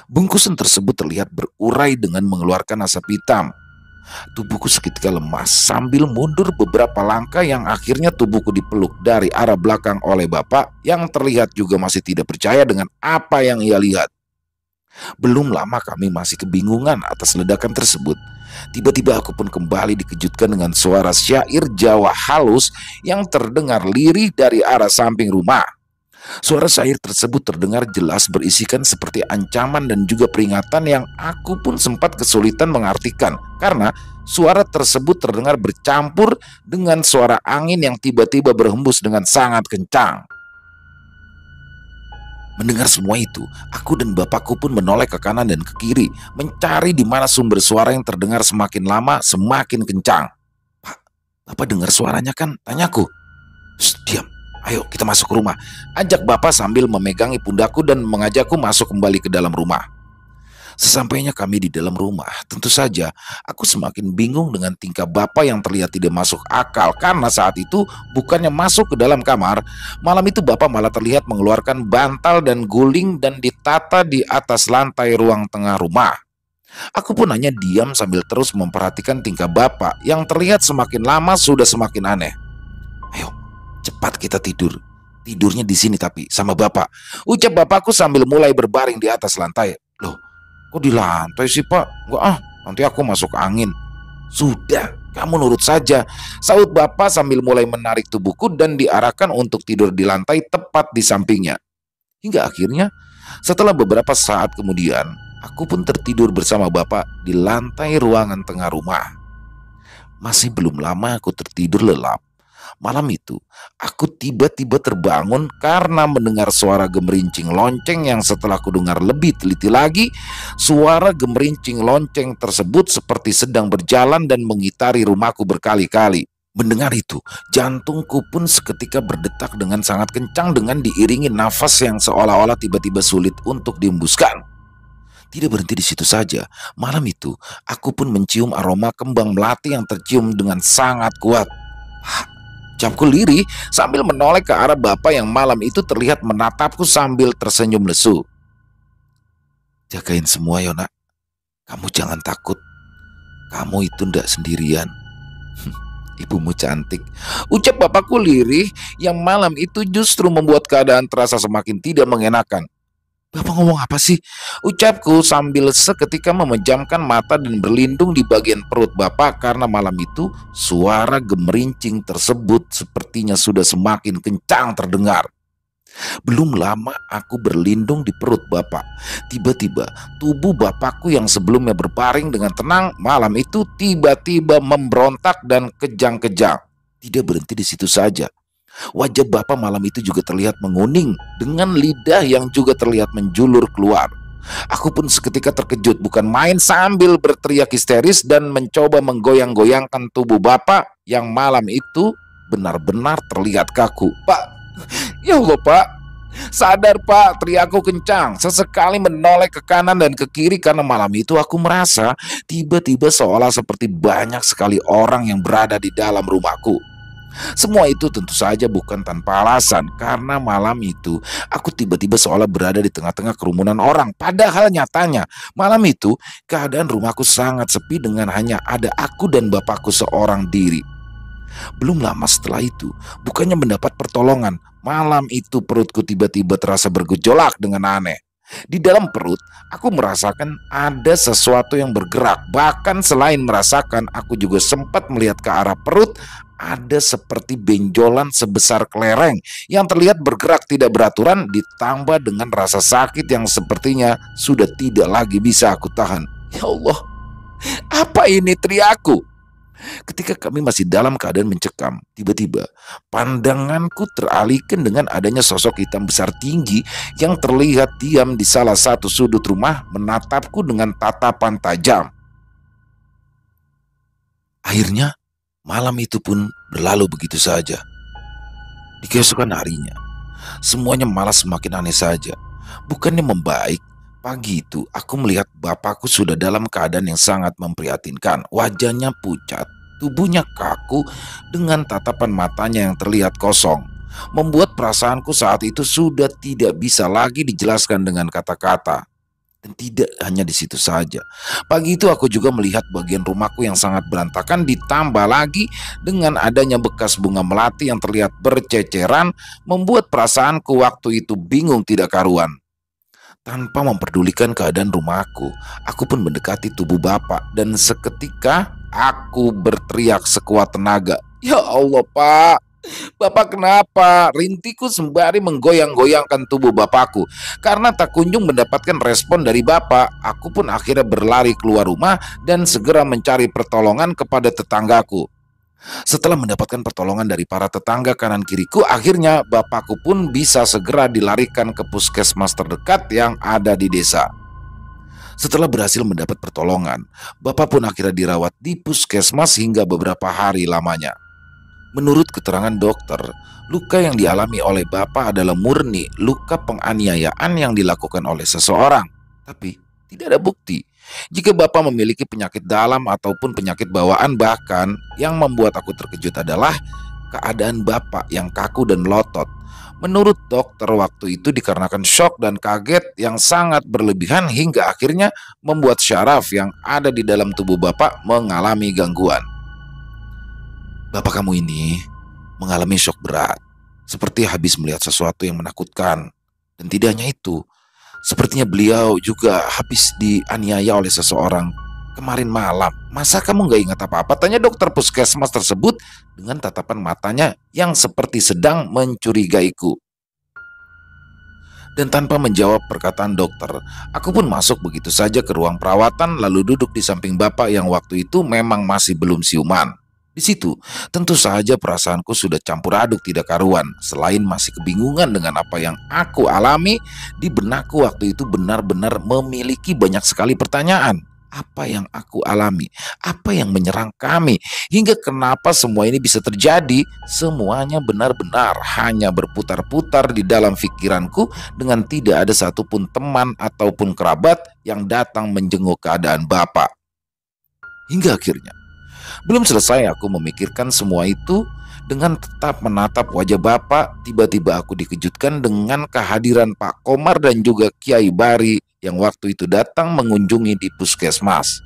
Bungkusan tersebut terlihat berurai dengan mengeluarkan asap hitam. Tubuhku seketika lemas sambil mundur beberapa langkah yang akhirnya tubuhku dipeluk dari arah belakang oleh Bapak yang terlihat juga masih tidak percaya dengan apa yang ia lihat. Belum lama kami masih kebingungan atas ledakan tersebut. Tiba-tiba aku pun kembali dikejutkan dengan suara syair Jawa halus yang terdengar lirih dari arah samping rumah. Suara syair tersebut terdengar jelas berisikan seperti ancaman dan juga peringatan yang aku pun sempat kesulitan mengartikan karena suara tersebut terdengar bercampur dengan suara angin yang tiba-tiba berhembus dengan sangat kencang. Mendengar semua itu, aku dan bapakku pun menoleh ke kanan dan ke kiri, mencari di mana sumber suara yang terdengar semakin lama semakin kencang. Pak, Bapak dengar suaranya kan? Tanyaku. Diam, ayo kita masuk ke rumah. Ajak Bapak sambil memegangi pundakku dan mengajakku masuk kembali ke dalam rumah. Sesampainya kami di dalam rumah, tentu saja aku semakin bingung dengan tingkah Bapak yang terlihat tidak masuk akal karena saat itu bukannya masuk ke dalam kamar, malam itu Bapak malah terlihat mengeluarkan bantal dan guling dan ditata di atas lantai ruang tengah rumah. Aku pun hanya diam sambil terus memperhatikan tingkah Bapak yang terlihat semakin lama sudah semakin aneh. Ayo, cepat kita tidur. Tidurnya di sini tapi sama Bapak, ucap bapakku sambil mulai berbaring di atas lantai. Loh, kok di lantai sih Pak? Enggak nanti aku masuk angin. Sudah, kamu nurut saja, saut Bapak sambil mulai menarik tubuhku dan diarahkan untuk tidur di lantai tepat di sampingnya. Hingga akhirnya, setelah beberapa saat kemudian, aku pun tertidur bersama Bapak di lantai ruangan tengah rumah. Masih belum lama aku tertidur lelap. Malam itu, aku tiba-tiba terbangun karena mendengar suara gemerincing lonceng yang setelah aku dengar lebih teliti lagi, suara gemerincing lonceng tersebut seperti sedang berjalan dan mengitari rumahku berkali-kali. Mendengar itu, jantungku pun seketika berdetak dengan sangat kencang dengan diiringi nafas yang seolah-olah tiba-tiba sulit untuk dihembuskan. Tidak berhenti di situ saja, malam itu aku pun mencium aroma kembang melati yang tercium dengan sangat kuat. Ucapku lirih sambil menoleh ke arah Bapak yang malam itu terlihat menatapku sambil tersenyum lesu. Jagain semua ya nak, kamu jangan takut, kamu itu ndak sendirian. Ibumu cantik, ucap bapakku lirih yang malam itu justru membuat keadaan terasa semakin tidak mengenakan. Bapak ngomong apa sih? Ucapku sambil seketika memejamkan mata dan berlindung di bagian perut Bapak karena malam itu suara gemerincing tersebut sepertinya sudah semakin kencang terdengar. Belum lama aku berlindung di perut bapak. Tiba-tiba tubuh bapakku yang sebelumnya berbaring dengan tenang malam itu tiba-tiba memberontak dan kejang-kejang. Tidak berhenti di situ saja. Wajah bapak malam itu juga terlihat menguning dengan lidah yang juga terlihat menjulur keluar. Aku pun seketika terkejut bukan main sambil berteriak histeris dan mencoba menggoyang-goyangkan tubuh bapak yang malam itu benar-benar terlihat kaku. "Pak, ya Allah Pak, sadar Pak," teriakku kencang. Sesekali menoleh ke kanan dan ke kiri karena malam itu aku merasa tiba-tiba seolah seperti banyak sekali orang yang berada di dalam rumahku. Semua itu tentu saja bukan tanpa alasan, karena malam itu aku tiba-tiba seolah berada di tengah-tengah kerumunan orang. Padahal nyatanya malam itu keadaan rumahku sangat sepi dengan hanya ada aku dan bapakku seorang diri. Belum lama setelah itu, bukannya mendapat pertolongan, malam itu perutku tiba-tiba terasa bergejolak dengan aneh. Di dalam perut, aku merasakan ada sesuatu yang bergerak. Bahkan selain merasakan, aku juga sempat melihat ke arah perut. Ada seperti benjolan sebesar kelereng yang terlihat bergerak tidak beraturan, ditambah dengan rasa sakit yang sepertinya sudah tidak lagi bisa aku tahan. Ya Allah, apa ini, teriakku? Ketika kami masih dalam keadaan mencekam, tiba-tiba pandanganku teralihkan dengan adanya sosok hitam besar tinggi yang terlihat diam di salah satu sudut rumah menatapku dengan tatapan tajam. Akhirnya malam itu pun berlalu begitu saja. Di keesokan harinya, semuanya malah semakin aneh saja. Bukannya membaik, pagi itu aku melihat bapakku sudah dalam keadaan yang sangat memprihatinkan. Wajahnya pucat, tubuhnya kaku dengan tatapan matanya yang terlihat kosong. Membuat perasaanku saat itu sudah tidak bisa lagi dijelaskan dengan kata-kata. Dan tidak hanya di situ saja. Pagi itu aku juga melihat bagian rumahku yang sangat berantakan, ditambah lagi dengan adanya bekas bunga melati yang terlihat berceceran, membuat perasaanku waktu itu bingung tidak karuan. Tanpa memperdulikan keadaan rumahku, aku pun mendekati tubuh bapak dan seketika aku berteriak sekuat tenaga. "Ya Allah Pak, Bapak kenapa?" Rintiku sembari menggoyang-goyangkan tubuh bapakku. Karena tak kunjung mendapatkan respon dari bapak, aku pun akhirnya berlari keluar rumah dan segera mencari pertolongan kepada tetanggaku. Setelah mendapatkan pertolongan dari para tetangga kanan kiriku, akhirnya bapakku pun bisa segera dilarikan ke puskesmas terdekat yang ada di desa. Setelah berhasil mendapat pertolongan, bapak pun akhirnya dirawat di puskesmas hingga beberapa hari lamanya. Menurut keterangan dokter, luka yang dialami oleh bapak adalah murni luka penganiayaan yang dilakukan oleh seseorang. Tapi tidak ada bukti jika bapak memiliki penyakit dalam ataupun penyakit bawaan. Bahkan yang membuat aku terkejut adalah keadaan bapak yang kaku dan melotot. Menurut dokter waktu itu dikarenakan shock dan kaget yang sangat berlebihan hingga akhirnya membuat syaraf yang ada di dalam tubuh bapak mengalami gangguan. Bapak kamu ini mengalami shock berat, seperti habis melihat sesuatu yang menakutkan. Dan tidak hanya itu, sepertinya beliau juga habis dianiaya oleh seseorang kemarin malam. "Masa kamu gak ingat apa-apa?" tanya dokter puskesmas tersebut dengan tatapan matanya yang seperti sedang mencurigaiku. Dan tanpa menjawab perkataan dokter, aku pun masuk begitu saja ke ruang perawatan lalu duduk di samping bapak yang waktu itu memang masih belum siuman. Di situ, tentu saja perasaanku sudah campur aduk tidak karuan. Selain masih kebingungan dengan apa yang aku alami, di benakku waktu itu benar-benar memiliki banyak sekali pertanyaan. Apa yang aku alami? Apa yang menyerang kami? Hingga kenapa semua ini bisa terjadi? Semuanya benar-benar hanya berputar-putar di dalam pikiranku dengan tidak ada satupun teman ataupun kerabat yang datang menjenguk keadaan bapak. Hingga akhirnya, belum selesai aku memikirkan semua itu, dengan tetap menatap wajah bapak, tiba-tiba aku dikejutkan dengan kehadiran Pak Komar dan juga Kiai Bari yang waktu itu datang mengunjungi di puskesmas.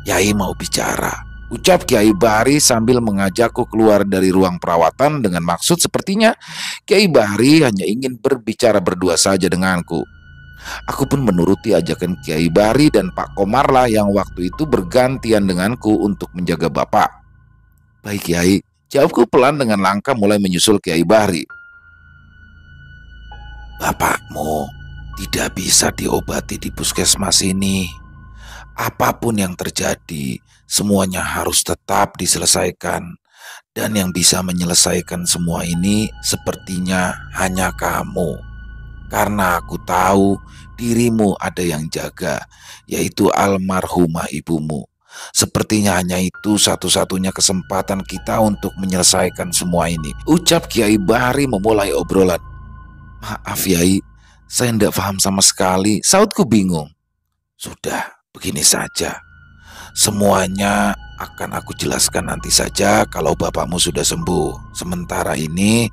"Yai mau bicara," ucap Kiai Bari sambil mengajakku keluar dari ruang perawatan dengan maksud sepertinya Kiai Bari hanya ingin berbicara berdua saja denganku. Aku pun menuruti ajakan Kiai Bari dan Pak Komarlah yang waktu itu bergantian denganku untuk menjaga bapak. "Baik Kiai," jawabku pelan dengan langkah mulai menyusul Kiai Bari. Bapakmu tidak bisa diobati di puskesmas ini. Apapun yang terjadi, semuanya harus tetap diselesaikan. Dan yang bisa menyelesaikan semua ini sepertinya hanya kamu. Karena aku tahu dirimu ada yang jaga, yaitu almarhumah ibumu. Sepertinya hanya itu satu-satunya kesempatan kita untuk menyelesaikan semua ini. Ucap Kiai Bahri memulai obrolan. Maaf Yai, saya tidak paham sama sekali. Sautku bingung. Sudah, begini saja. Semuanya akan aku jelaskan nanti saja kalau bapakmu sudah sembuh. Sementara ini,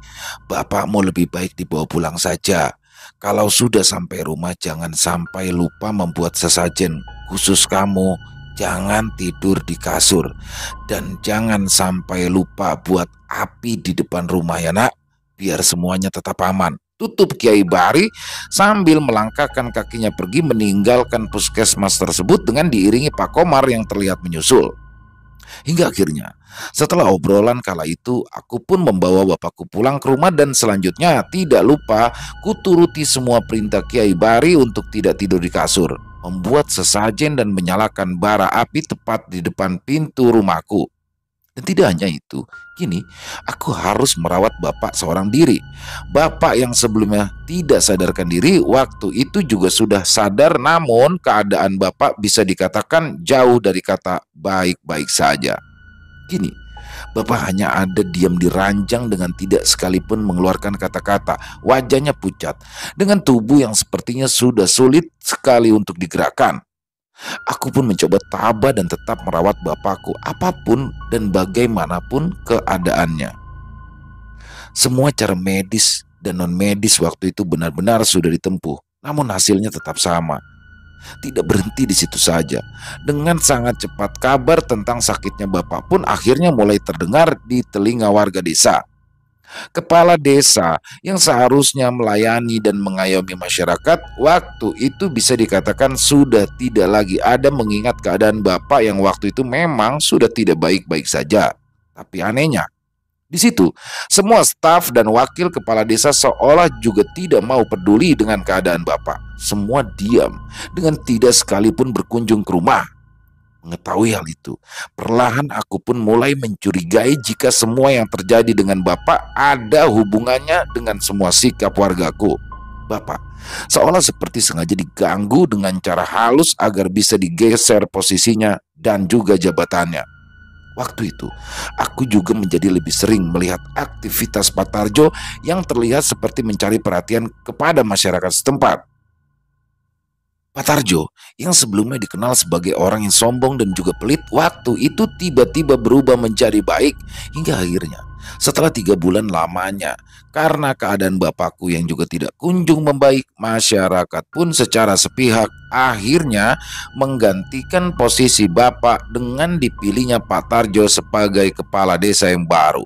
bapakmu lebih baik dibawa pulang saja. Kalau sudah sampai rumah, jangan sampai lupa membuat sesajen. Khusus kamu, jangan tidur di kasur. Dan jangan sampai lupa buat api di depan rumah ya nak, biar semuanya tetap aman. Tutup Kiai Bahri sambil melangkahkan kakinya pergi meninggalkan puskesmas tersebut dengan diiringi Pak Komar yang terlihat menyusul. Hingga akhirnya setelah obrolan kala itu, aku pun membawa bapakku pulang ke rumah dan selanjutnya tidak lupa kuturuti semua perintah Kiai Bahri untuk tidak tidur di kasur, membuat sesajen dan menyalakan bara api tepat di depan pintu rumahku. Dan tidak hanya itu, kini aku harus merawat bapak seorang diri. Bapak yang sebelumnya tidak sadarkan diri, waktu itu juga sudah sadar, namun keadaan bapak bisa dikatakan jauh dari kata baik-baik saja. Kini, bapak hanya ada diam di ranjang dengan tidak sekalipun mengeluarkan kata-kata. Wajahnya pucat, dengan tubuh yang sepertinya sudah sulit sekali untuk digerakkan. Aku pun mencoba tabah dan tetap merawat bapakku apapun dan bagaimanapun keadaannya. Semua cara medis dan non-medis waktu itu benar-benar sudah ditempuh, namun hasilnya tetap sama. Tidak berhenti di situ saja. Dengan sangat cepat kabar tentang sakitnya bapak pun akhirnya mulai terdengar di telinga warga desa. Kepala desa yang seharusnya melayani dan mengayomi masyarakat waktu itu bisa dikatakan sudah tidak lagi ada, mengingat keadaan bapak yang waktu itu memang sudah tidak baik-baik saja. Tapi anehnya, di situ semua staf dan wakil kepala desa seolah juga tidak mau peduli dengan keadaan bapak. Semua diam dengan tidak sekalipun berkunjung ke rumah. Mengetahui hal itu, perlahan aku pun mulai mencurigai jika semua yang terjadi dengan bapak ada hubungannya dengan semua sikap wargaku. Bapak seolah seperti sengaja diganggu dengan cara halus agar bisa digeser posisinya dan juga jabatannya. Waktu itu, aku juga menjadi lebih sering melihat aktivitas Pak Tarjo yang terlihat seperti mencari perhatian kepada masyarakat setempat. Pak Tarjo yang sebelumnya dikenal sebagai orang yang sombong dan juga pelit, waktu itu tiba-tiba berubah menjadi baik hingga akhirnya setelah 3 bulan lamanya, karena keadaan bapakku yang juga tidak kunjung membaik, masyarakat pun secara sepihak akhirnya menggantikan posisi bapak dengan dipilihnya Pak Tarjo sebagai kepala desa yang baru.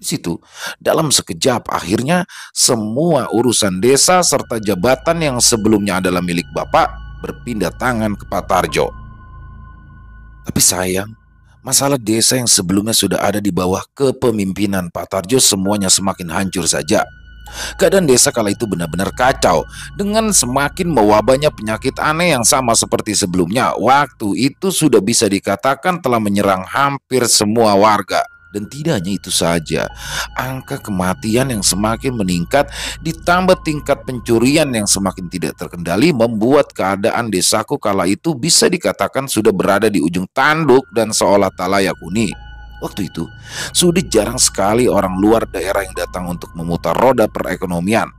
Di situ, dalam sekejap akhirnya semua urusan desa serta jabatan yang sebelumnya adalah milik bapak berpindah tangan ke Pak Tarjo. Tapi sayang, masalah desa yang sebelumnya sudah ada di bawah kepemimpinan Pak Tarjo semuanya semakin hancur saja. Keadaan desa kala itu benar-benar kacau dengan semakin mewabahnya penyakit aneh yang sama seperti sebelumnya. Waktu itu sudah bisa dikatakan telah menyerang hampir semua warga. Dan tidak hanya itu saja, angka kematian yang semakin meningkat ditambah tingkat pencurian yang semakin tidak terkendali membuat keadaan desaku kala itu bisa dikatakan sudah berada di ujung tanduk dan seolah tak layak huni. Waktu itu, sudah jarang sekali orang luar daerah yang datang untuk memutar roda perekonomian.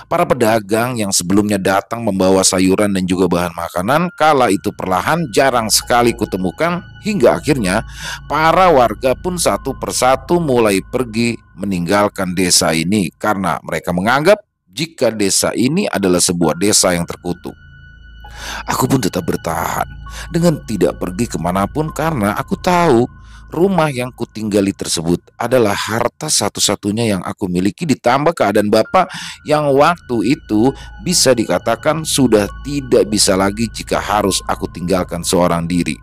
Para pedagang yang sebelumnya datang membawa sayuran dan juga bahan makanan kala itu perlahan jarang sekali kutemukan, hingga akhirnya para warga pun satu persatu mulai pergi meninggalkan desa ini karena mereka menganggap jika desa ini adalah sebuah desa yang terkutuk. Aku pun tetap bertahan dengan tidak pergi kemanapun karena aku tahu rumah yang kutinggali tersebut adalah harta satu-satunya yang aku miliki, ditambah keadaan bapak yang waktu itu bisa dikatakan sudah tidak bisa lagi jika harus aku tinggalkan seorang diri.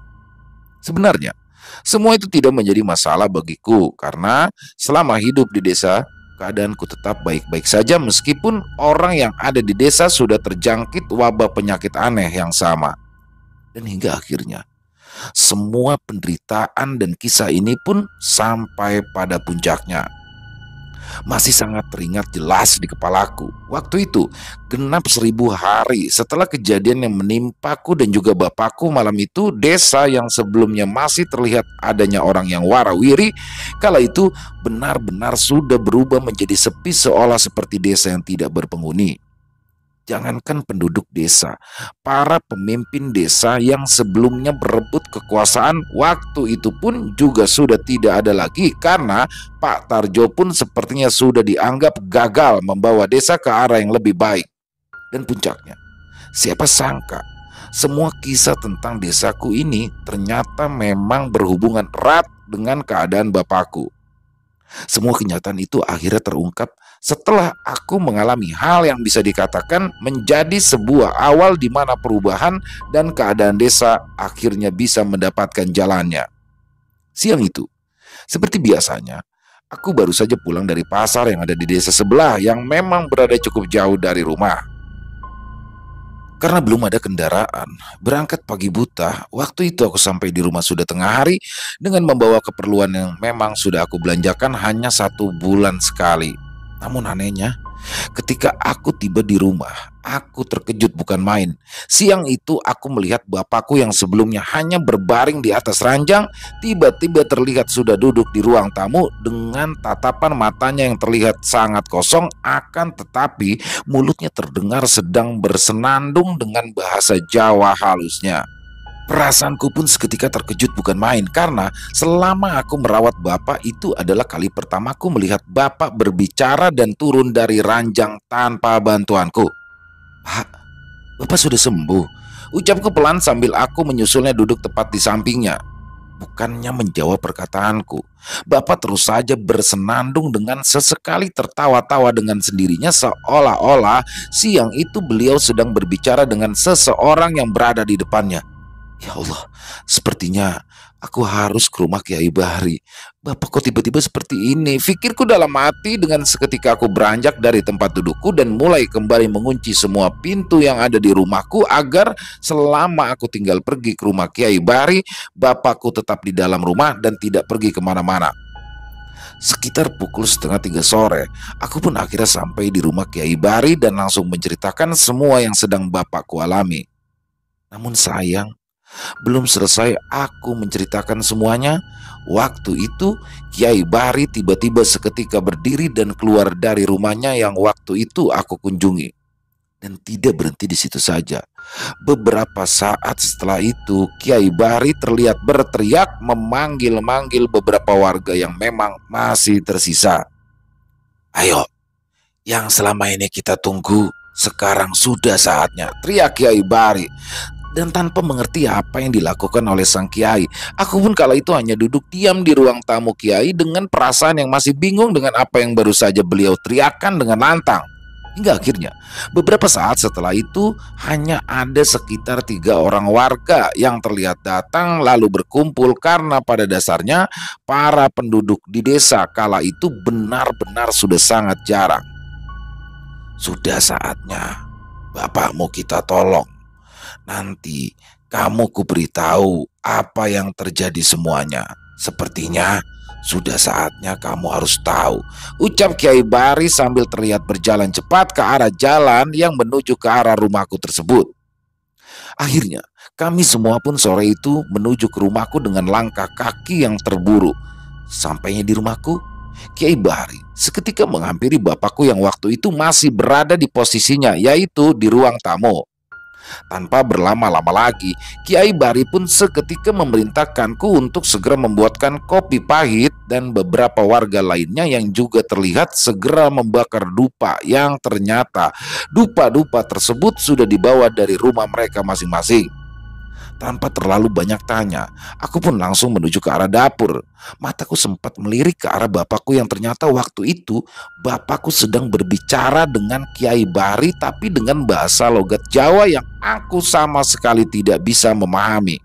Sebenarnya semua itu tidak menjadi masalah bagiku karena selama hidup di desa keadaanku tetap baik-baik saja meskipun orang yang ada di desa sudah terjangkit wabah penyakit aneh yang sama. Dan hingga akhirnya semua penderitaan dan kisah ini pun sampai pada puncaknya. Masih sangat teringat jelas di kepalaku. Waktu itu genap 1000 hari setelah kejadian yang menimpaku dan juga bapakku malam itu. Desa yang sebelumnya masih terlihat adanya orang yang warawiri, kala itu benar-benar sudah berubah menjadi sepi, seolah seperti desa yang tidak berpenghuni. Jangankan penduduk desa, para pemimpin desa yang sebelumnya berebut kekuasaan waktu itu pun juga sudah tidak ada lagi, karena Pak Tarjo pun sepertinya sudah dianggap gagal membawa desa ke arah yang lebih baik. Dan puncaknya, siapa sangka semua kisah tentang desaku ini ternyata memang berhubungan erat dengan keadaan bapakku. Semua kenyataan itu akhirnya terungkap setelah aku mengalami hal yang bisa dikatakan menjadi sebuah awal di mana perubahan dan keadaan desa akhirnya bisa mendapatkan jalannya. Siang itu, seperti biasanya, aku baru saja pulang dari pasar yang ada di desa sebelah yang memang berada cukup jauh dari rumah. Karena belum ada kendaraan, berangkat pagi buta. Waktu itu aku sampai di rumah sudah tengah hari dengan membawa keperluan yang memang sudah aku belanjakan hanya 1 bulan sekali. Namun anehnya, ketika aku tiba di rumah, aku terkejut bukan main. Siang itu aku melihat bapakku yang sebelumnya hanya berbaring di atas ranjang, tiba-tiba terlihat sudah duduk di ruang tamu dengan tatapan matanya yang terlihat sangat kosong, akan tetapi mulutnya terdengar sedang bersenandung dengan bahasa Jawa halusnya. Perasaanku pun seketika terkejut bukan main, karena selama aku merawat bapak itu adalah kali pertamaku melihat bapak berbicara dan turun dari ranjang tanpa bantuanku. "Pak, bapak sudah sembuh," ucapku pelan sambil aku menyusulnya duduk tepat di sampingnya. Bukannya menjawab perkataanku, bapak terus saja bersenandung dengan sesekali tertawa-tawa dengan sendirinya, seolah-olah siang itu beliau sedang berbicara dengan seseorang yang berada di depannya. Ya Allah, sepertinya aku harus ke rumah Kiai Bahri. Bapak kok tiba-tiba seperti ini? Pikirku dalam hati dengan seketika aku beranjak dari tempat dudukku dan mulai kembali mengunci semua pintu yang ada di rumahku agar selama aku tinggal pergi ke rumah Kiai Bahri, bapakku tetap di dalam rumah dan tidak pergi kemana-mana. Sekitar pukul 2:30 sore, aku pun akhirnya sampai di rumah Kiai Bahri dan langsung menceritakan semua yang sedang bapakku alami. Namun sayang, belum selesai aku menceritakan semuanya, waktu itu Kiai Bahri tiba-tiba seketika berdiri dan keluar dari rumahnya yang waktu itu aku kunjungi. Dan tidak berhenti di situ saja. Beberapa saat setelah itu, Kiai Bahri terlihat berteriak memanggil-manggil beberapa warga yang memang masih tersisa. "Ayo, yang selama ini kita tunggu, sekarang sudah saatnya," teriak Kiai Bahri. Dan tanpa mengerti apa yang dilakukan oleh sang kiai, aku pun kala itu hanya duduk diam di ruang tamu kiai dengan perasaan yang masih bingung dengan apa yang baru saja beliau teriakkan dengan lantang. Hingga akhirnya, beberapa saat setelah itu, hanya ada sekitar 3 orang warga yang terlihat datang lalu berkumpul, karena pada dasarnya para penduduk di desa kala itu benar-benar sudah sangat jarang. "Sudah saatnya bapakmu kita tolong. Nanti kamu kuberitahu apa yang terjadi semuanya. Sepertinya sudah saatnya kamu harus tahu," ucap Kiai Bahri sambil terlihat berjalan cepat ke arah jalan yang menuju ke arah rumahku tersebut. Akhirnya kami semua pun sore itu menuju ke rumahku dengan langkah kaki yang terburu. Sampainya di rumahku, Kiai Bahri seketika menghampiri bapakku yang waktu itu masih berada di posisinya, yaitu di ruang tamu. Tanpa berlama-lama lagi, Kiai Bahri pun seketika memerintahkanku untuk segera membuatkan kopi pahit, dan beberapa warga lainnya yang juga terlihat segera membakar dupa yang ternyata dupa-dupa tersebut sudah dibawa dari rumah mereka masing-masing. Tanpa terlalu banyak tanya, aku pun langsung menuju ke arah dapur. Mataku sempat melirik ke arah bapakku yang ternyata waktu itu bapakku sedang berbicara dengan Kiai Bahri, tapi dengan bahasa logat Jawa yang aku sama sekali tidak bisa memahami.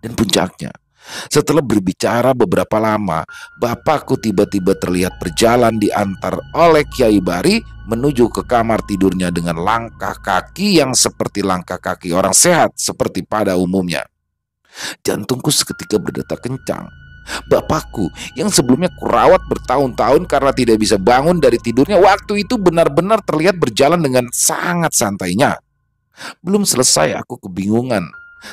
Dan puncaknya, Setelah berbicara beberapa lama, bapakku tiba-tiba terlihat berjalan diantar oleh Kiai Bari menuju ke kamar tidurnya dengan langkah kaki yang seperti langkah kaki orang sehat seperti pada umumnya. Jantungku seketika berdetak kencang. Bapakku yang sebelumnya kurawat bertahun-tahun karena tidak bisa bangun dari tidurnya, waktu itu benar-benar terlihat berjalan dengan sangat santainya. Belum selesai aku kebingungan,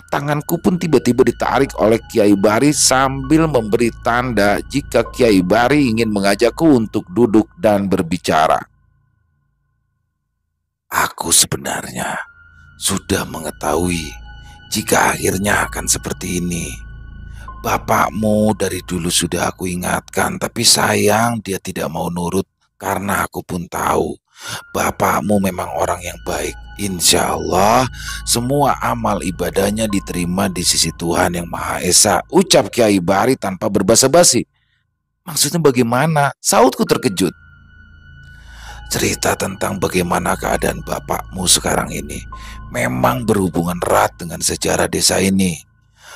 tanganku pun tiba-tiba ditarik oleh Kiai Bari sambil memberi tanda jika Kiai Bari ingin mengajakku untuk duduk dan berbicara. Aku sebenarnya sudah mengetahui jika akhirnya akan seperti ini. Bapakmu dari dulu sudah aku ingatkan, tapi sayang dia tidak mau nurut karena aku pun tahu bapakmu memang orang yang baik. Insya Allah semua amal ibadahnya diterima di sisi Tuhan Yang Maha Esa, ucap Kiai Bari tanpa berbasa-basi. Maksudnya bagaimana? Sautku terkejut. Cerita tentang bagaimana keadaan bapakmu sekarang ini memang berhubungan erat dengan sejarah desa ini.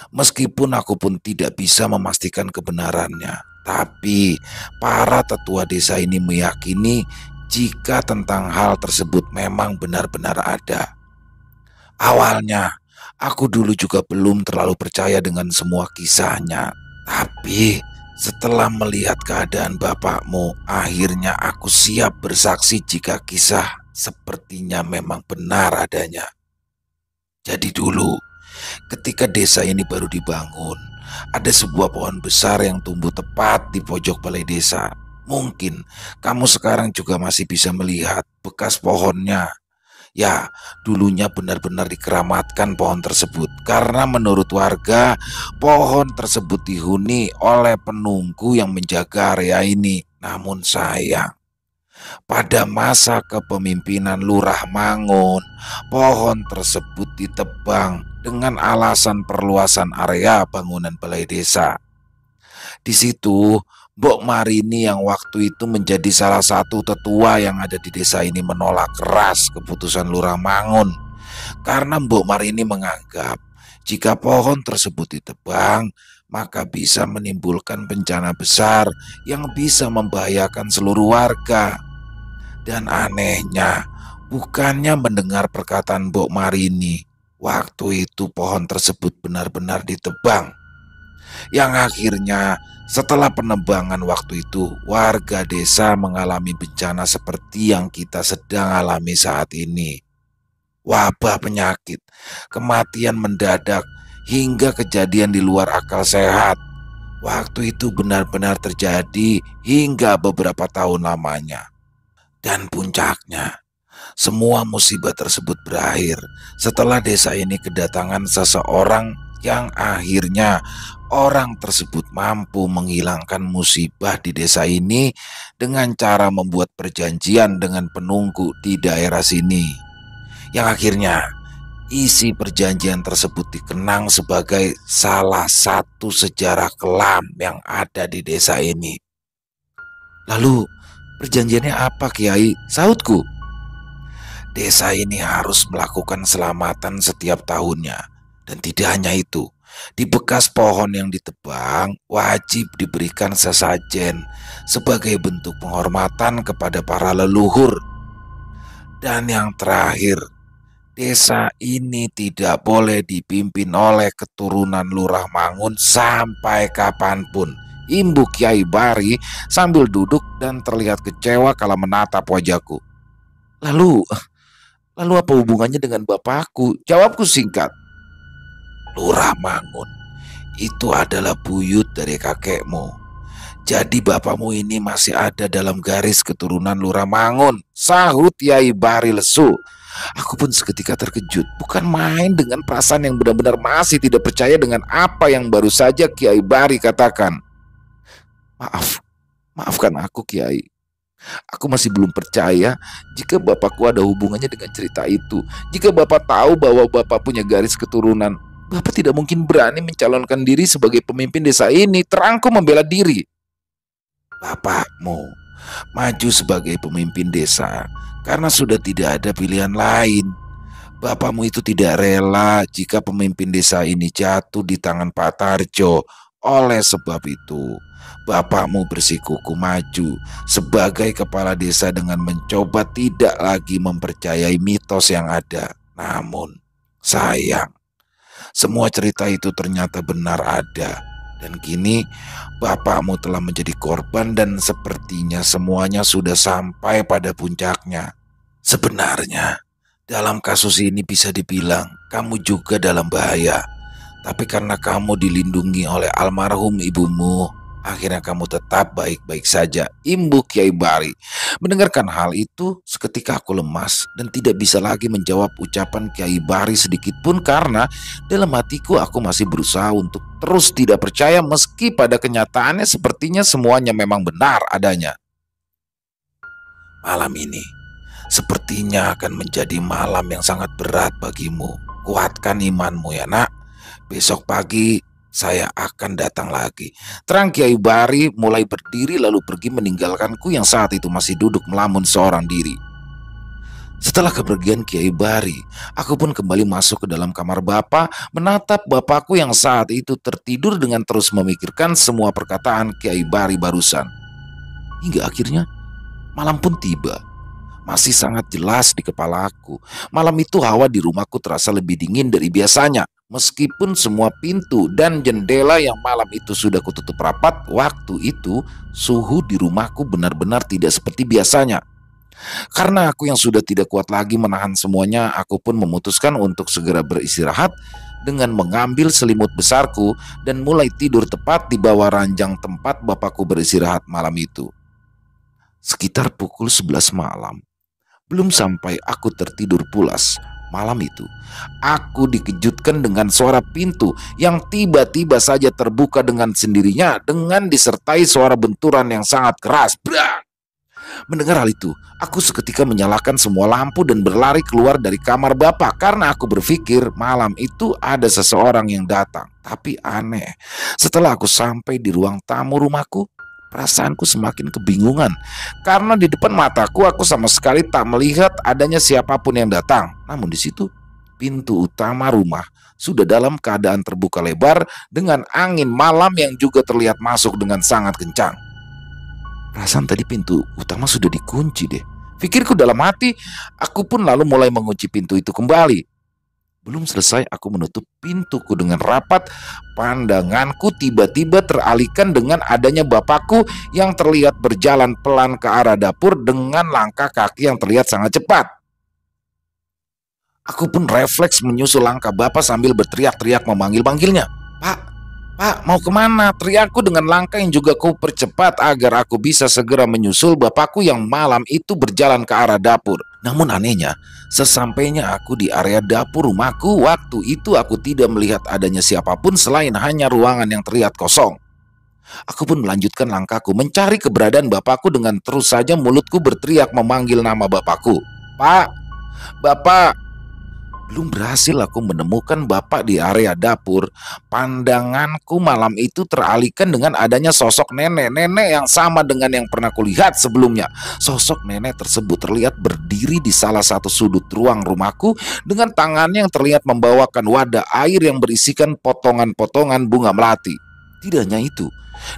Meskipun aku pun tidak bisa memastikan kebenarannya, tapi para tetua desa ini meyakini jika tentang hal tersebut memang benar-benar ada. Awalnya, aku dulu juga belum terlalu percaya dengan semua kisahnya, tapi setelah melihat keadaan bapakmu, akhirnya aku siap bersaksi jika kisah sepertinya memang benar adanya. Jadi dulu, ketika desa ini baru dibangun, ada sebuah pohon besar yang tumbuh tepat di pojok balai desa. Mungkin kamu sekarang juga masih bisa melihat bekas pohonnya. Ya, dulunya benar-benar dikeramatkan pohon tersebut karena menurut warga, pohon tersebut dihuni oleh penunggu yang menjaga area ini. Namun sayang, pada masa kepemimpinan Lurah Mangun, pohon tersebut ditebang dengan alasan perluasan area bangunan balai desa. Di situ, Mbok Marini yang waktu itu menjadi salah satu tetua yang ada di desa ini menolak keras keputusan Lurah Mangun karena Mbok Marini menganggap jika pohon tersebut ditebang, maka bisa menimbulkan bencana besar yang bisa membahayakan seluruh warga. Dan anehnya, bukannya mendengar perkataan Mbok Marini, waktu itu pohon tersebut benar-benar ditebang. Yang akhirnya setelah penebangan waktu itu, warga desa mengalami bencana seperti yang kita sedang alami saat ini. Wabah penyakit, kematian mendadak, hingga kejadian di luar akal sehat. Waktu itu benar-benar terjadi hingga beberapa tahun lamanya. Dan puncaknya, semua musibah tersebut berakhir setelah desa ini kedatangan seseorang yang akhirnya orang tersebut mampu menghilangkan musibah di desa ini dengan cara membuat perjanjian dengan penunggu di daerah sini. Yang akhirnya isi perjanjian tersebut dikenang sebagai salah satu sejarah kelam yang ada di desa ini. Lalu perjanjiannya apa, Kiai? Sautku. Desa ini harus melakukan selamatan setiap tahunnya. Dan tidak hanya itu, di bekas pohon yang ditebang wajib diberikan sesajen sebagai bentuk penghormatan kepada para leluhur. Dan yang terakhir, desa ini tidak boleh dipimpin oleh keturunan Lurah Mangun sampai kapanpun. Imbuk Kiai Bari sambil duduk dan terlihat kecewa kala menatap wajahku. Lalu apa hubungannya dengan bapakku? Jawabku singkat. Lurah Mangun itu adalah buyut dari kakekmu. Jadi bapakmu ini masih ada dalam garis keturunan Lurah Mangun, sahut Kiai Bari lesu. Aku pun seketika terkejut, bukan main dengan perasaan yang benar-benar masih tidak percaya dengan apa yang baru saja Kiai Bari katakan. Maafkan aku, Kiai. Aku masih belum percaya jika bapakku ada hubungannya dengan cerita itu. Jika bapak tahu bahwa bapak punya garis keturunan, bapak tidak mungkin berani mencalonkan diri sebagai pemimpin desa ini. Terangkum membela diri. Bapakmu maju sebagai pemimpin desa karena sudah tidak ada pilihan lain. Bapakmu itu tidak rela jika pemimpin desa ini jatuh di tangan Pak Tarjo. Oleh sebab itu, bapakmu bersikuku maju sebagai kepala desa dengan mencoba tidak lagi mempercayai mitos yang ada. Namun, sayang, semua cerita itu ternyata benar ada. Dan kini bapakmu telah menjadi korban dan sepertinya semuanya sudah sampai pada puncaknya. Sebenarnya, dalam kasus ini bisa dibilang kamu juga dalam bahaya. Tapi karena kamu dilindungi oleh almarhum ibumu, akhirnya kamu tetap baik-baik saja. Imbu Kiai Bari. Mendengarkan hal itu, seketika aku lemas dan tidak bisa lagi menjawab ucapan Kiai Bari sedikit pun karena dalam hatiku aku masih berusaha untuk terus tidak percaya meski pada kenyataannya sepertinya semuanya memang benar adanya. Malam ini sepertinya akan menjadi malam yang sangat berat bagimu. Kuatkan imanmu ya nak. Besok pagi saya akan datang lagi. Terang Kiai Bari mulai berdiri lalu pergi meninggalkanku yang saat itu masih duduk melamun seorang diri. Setelah kepergian Kiai Bari, aku pun kembali masuk ke dalam kamar Bapak, menatap bapakku yang saat itu tertidur dengan terus memikirkan semua perkataan Kiai Bari barusan. Hingga akhirnya malam pun tiba. Masih sangat jelas di kepala aku. Malam itu hawa di rumahku terasa lebih dingin dari biasanya. Meskipun semua pintu dan jendela yang malam itu sudah kututup rapat, waktu itu suhu di rumahku benar-benar tidak seperti biasanya. Karena aku yang sudah tidak kuat lagi menahan semuanya, aku pun memutuskan untuk segera beristirahat dengan mengambil selimut besarku dan mulai tidur tepat di bawah ranjang tempat bapakku beristirahat malam itu. Sekitar pukul 11 malam. Belum sampai aku tertidur pulas, malam itu aku dikejutkan dengan suara pintu yang tiba-tiba saja terbuka dengan sendirinya dengan disertai suara benturan yang sangat keras. Brak! Mendengar hal itu, aku seketika menyalakan semua lampu dan berlari keluar dari kamar Bapak karena aku berpikir malam itu ada seseorang yang datang. Tapi aneh, setelah aku sampai di ruang tamu rumahku, perasaanku semakin kebingungan karena di depan mataku aku sama sekali tak melihat adanya siapapun yang datang. Namun di situ pintu utama rumah sudah dalam keadaan terbuka lebar dengan angin malam yang juga terlihat masuk dengan sangat kencang. Perasaan tadi pintu utama sudah dikunci deh. Pikirku dalam hati, aku pun lalu mulai mengunci pintu itu kembali. Belum selesai aku menutup pintuku dengan rapat, pandanganku tiba-tiba teralihkan dengan adanya bapakku yang terlihat berjalan pelan ke arah dapur dengan langkah kaki yang terlihat sangat cepat. Aku pun refleks menyusul langkah Bapak sambil berteriak-teriak memanggil-manggilnya. Pak, mau kemana? Teriakku dengan langkah yang juga ku percepat agar aku bisa segera menyusul bapakku yang malam itu berjalan ke arah dapur. Namun anehnya, sesampainya aku di area dapur rumahku, waktu itu aku tidak melihat adanya siapapun selain hanya ruangan yang terlihat kosong. Aku pun melanjutkan langkahku mencari keberadaan bapakku dengan terus saja mulutku berteriak memanggil nama bapakku. Pak, Bapak. Belum berhasil aku menemukan Bapak di area dapur, pandanganku malam itu teralihkan dengan adanya sosok nenek-nenek yang sama dengan yang pernah kulihat sebelumnya. Sosok nenek tersebut terlihat berdiri di salah satu sudut ruang rumahku dengan tangannya yang terlihat membawakan wadah air yang berisikan potongan-potongan bunga melati. Tidak hanya itu,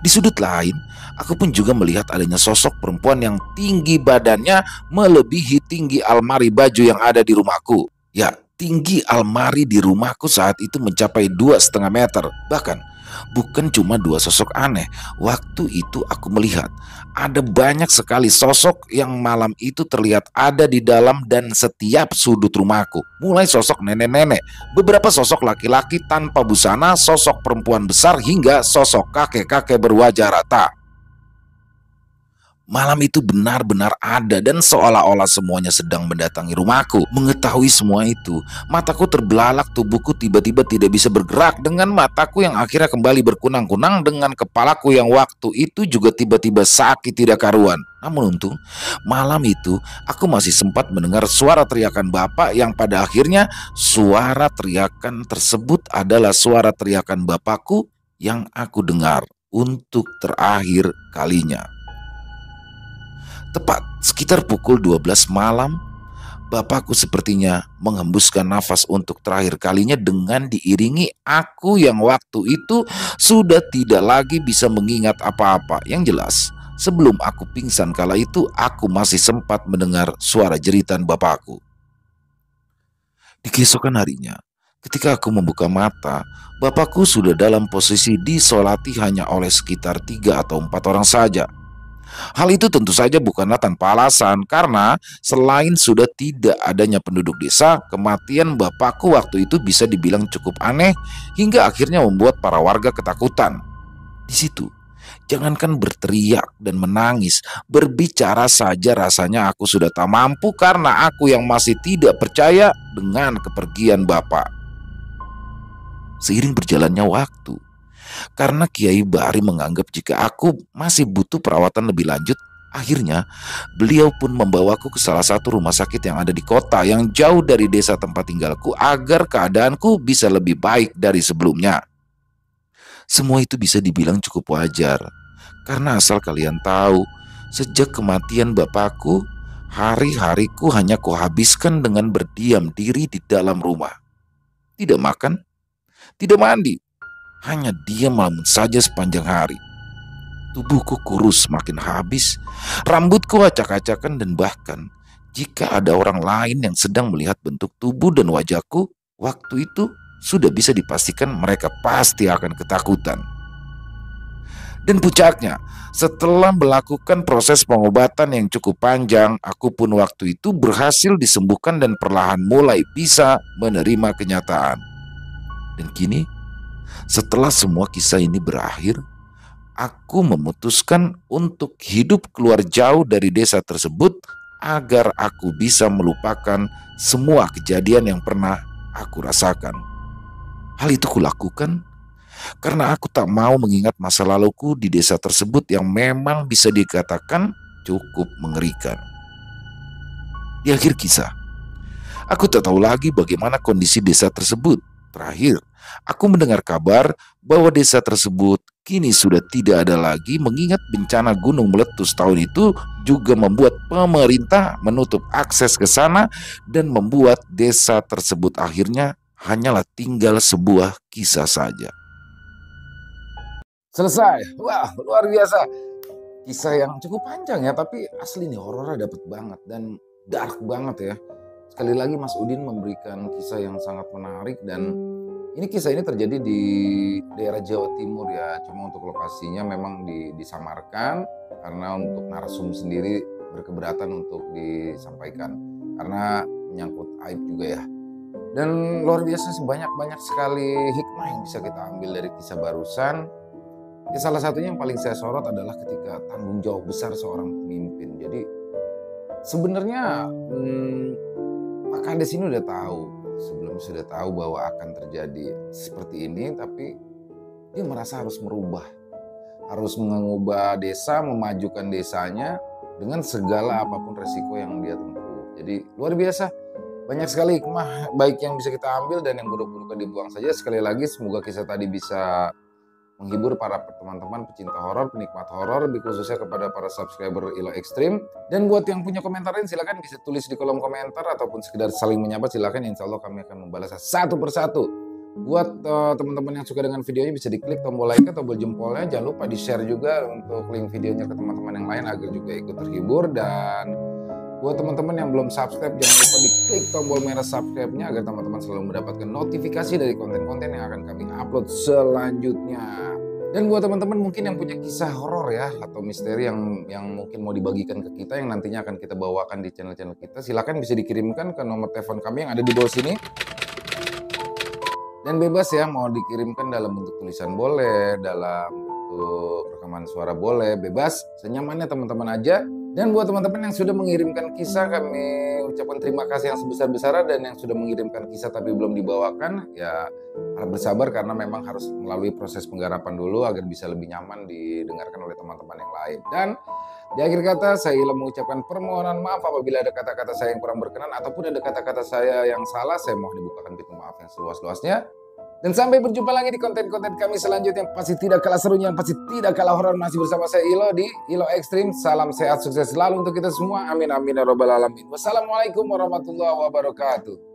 di sudut lain, aku pun juga melihat adanya sosok perempuan yang tinggi badannya melebihi tinggi almari baju yang ada di rumahku. Ya, tinggi almari di rumahku saat itu mencapai 2,5 meter. Bahkan bukan cuma dua sosok aneh. Waktu itu aku melihat ada banyak sekali sosok yang malam itu terlihat ada di dalam dan setiap sudut rumahku. Mulai sosok nenek-nenek, beberapa sosok laki-laki tanpa busana, sosok perempuan besar hingga sosok kakek-kakek berwajah rata. Malam itu benar-benar ada dan seolah-olah semuanya sedang mendatangi rumahku. Mengetahui semua itu, mataku terbelalak, tubuhku tiba-tiba tidak bisa bergerak dengan mataku yang akhirnya kembali berkunang-kunang dengan kepalaku yang waktu itu juga tiba-tiba sakit tidak karuan. Namun untung, malam itu aku masih sempat mendengar suara teriakan Bapak yang pada akhirnya suara teriakan tersebut adalah suara teriakan bapakku yang aku dengar untuk terakhir kalinya. Tepat sekitar pukul 12 malam, Bapakku sepertinya menghembuskan nafas untuk terakhir kalinya dengan diiringi aku yang waktu itu sudah tidak lagi bisa mengingat apa-apa. Yang jelas, sebelum aku pingsan kala itu, aku masih sempat mendengar suara jeritan bapakku. Di keesokan harinya, ketika aku membuka mata, bapakku sudah dalam posisi disolati hanya oleh sekitar 3 atau 4 orang saja. Hal itu tentu saja bukanlah tanpa alasan, karena selain sudah tidak adanya penduduk desa, kematian bapakku waktu itu bisa dibilang cukup aneh hingga akhirnya membuat para warga ketakutan. Di situ, jangankan berteriak dan menangis, berbicara saja rasanya aku sudah tak mampu karena aku yang masih tidak percaya dengan kepergian bapak. Seiring berjalannya waktu, karena Kiai Bahri menganggap jika aku masih butuh perawatan lebih lanjut, akhirnya beliau pun membawaku ke salah satu rumah sakit yang ada di kota yang jauh dari desa tempat tinggalku agar keadaanku bisa lebih baik dari sebelumnya. Semua itu bisa dibilang cukup wajar, karena asal kalian tahu, sejak kematian bapakku, hari-hariku hanya kuhabiskan dengan berdiam diri di dalam rumah. Tidak makan, tidak mandi, hanya diam melamun saja sepanjang hari. Tubuhku kurus makin habis, rambutku acak-acakan, dan bahkan jika ada orang lain yang sedang melihat bentuk tubuh dan wajahku, waktu itu sudah bisa dipastikan mereka pasti akan ketakutan. Dan puncaknya, setelah melakukan proses pengobatan yang cukup panjang, aku pun waktu itu berhasil disembuhkan dan perlahan mulai bisa menerima kenyataan. Dan kini, setelah semua kisah ini berakhir, aku memutuskan untuk hidup keluar jauh dari desa tersebut agar aku bisa melupakan semua kejadian yang pernah aku rasakan. Hal itu kulakukan karena aku tak mau mengingat masa laluku di desa tersebut yang memang bisa dikatakan cukup mengerikan. Di akhir kisah, aku tak tahu lagi bagaimana kondisi desa tersebut. Terakhir, aku mendengar kabar bahwa desa tersebut kini sudah tidak ada lagi mengingat bencana gunung meletus tahun itu juga membuat pemerintah menutup akses ke sana dan membuat desa tersebut akhirnya hanyalah tinggal sebuah kisah saja. Selesai. Wah, luar biasa. Kisah yang cukup panjang ya, tapi asli nih horornya dapet banget dan dark banget ya. Sekali lagi Mas Udin memberikan kisah yang sangat menarik, dan kisah ini terjadi di daerah Jawa Timur ya. Cuma untuk lokasinya memang disamarkan karena untuk narsum sendiri berkeberatan untuk disampaikan karena menyangkut aib juga ya. Dan luar biasa, sebanyak-banyak sekali hikmah yang bisa kita ambil dari kisah barusan. Ya, salah satunya yang paling saya sorot adalah ketika tanggung jawab besar seorang pemimpin. Jadi sebenarnya Pak Kades ini udah tahu, sebelumnya sudah tahu bahwa akan terjadi seperti ini, tapi dia merasa harus merubah, harus mengubah desa, memajukan desanya dengan segala apapun resiko yang dia tempuh. Jadi luar biasa, banyak sekali hikmah baik yang bisa kita ambil dan yang buruk-buruk dibuang saja. Sekali lagi semoga kisah tadi bisa menghibur para teman-teman pecinta horor, penikmat horor, lebih khususnya kepada para subscriber Ilo Extreme. Dan buat yang punya komentar lain silakan bisa tulis di kolom komentar ataupun sekedar saling menyapa silakan, insya Allah kami akan membalas satu persatu. Buat teman-teman yang suka dengan videonya bisa diklik tombol like, tombol jempolnya, jangan lupa di share juga untuk link videonya ke teman-teman yang lain agar juga ikut terhibur. Dan buat teman-teman yang belum subscribe, jangan lupa diklik tombol merah subscribe-nya agar teman-teman selalu mendapatkan notifikasi dari konten-konten yang akan kami upload selanjutnya. Dan buat teman-teman mungkin yang punya kisah horor ya atau misteri yang mungkin mau dibagikan ke kita yang nantinya akan kita bawakan di channel-channel kita, silakan bisa dikirimkan ke nomor telepon kami yang ada di bawah sini. Dan bebas ya, mau dikirimkan dalam bentuk tulisan boleh, dalam bentuk rekaman suara boleh, bebas, senyamannya teman-teman aja. Dan buat teman-teman yang sudah mengirimkan kisah, kami ucapkan terima kasih yang sebesar-besarnya. Dan yang sudah mengirimkan kisah tapi belum dibawakan, ya harap bersabar karena memang harus melalui proses penggarapan dulu agar bisa lebih nyaman didengarkan oleh teman-teman yang lain. Dan di akhir kata saya Ilham mengucapkan permohonan maaf apabila ada kata-kata saya yang kurang berkenan ataupun ada kata-kata saya yang salah. Saya mohon dibukakan pintu maaf yang seluas-luasnya. Dan sampai berjumpa lagi di konten-konten kami selanjutnya yang pasti tidak kalah serunya, yang pasti tidak kalah horor. Masih bersama saya Ilo di Ilo Ekstrim. Salam sehat, sukses selalu untuk kita semua. Amin, amin, ya robbal alamin. Wassalamualaikum warahmatullahi wabarakatuh.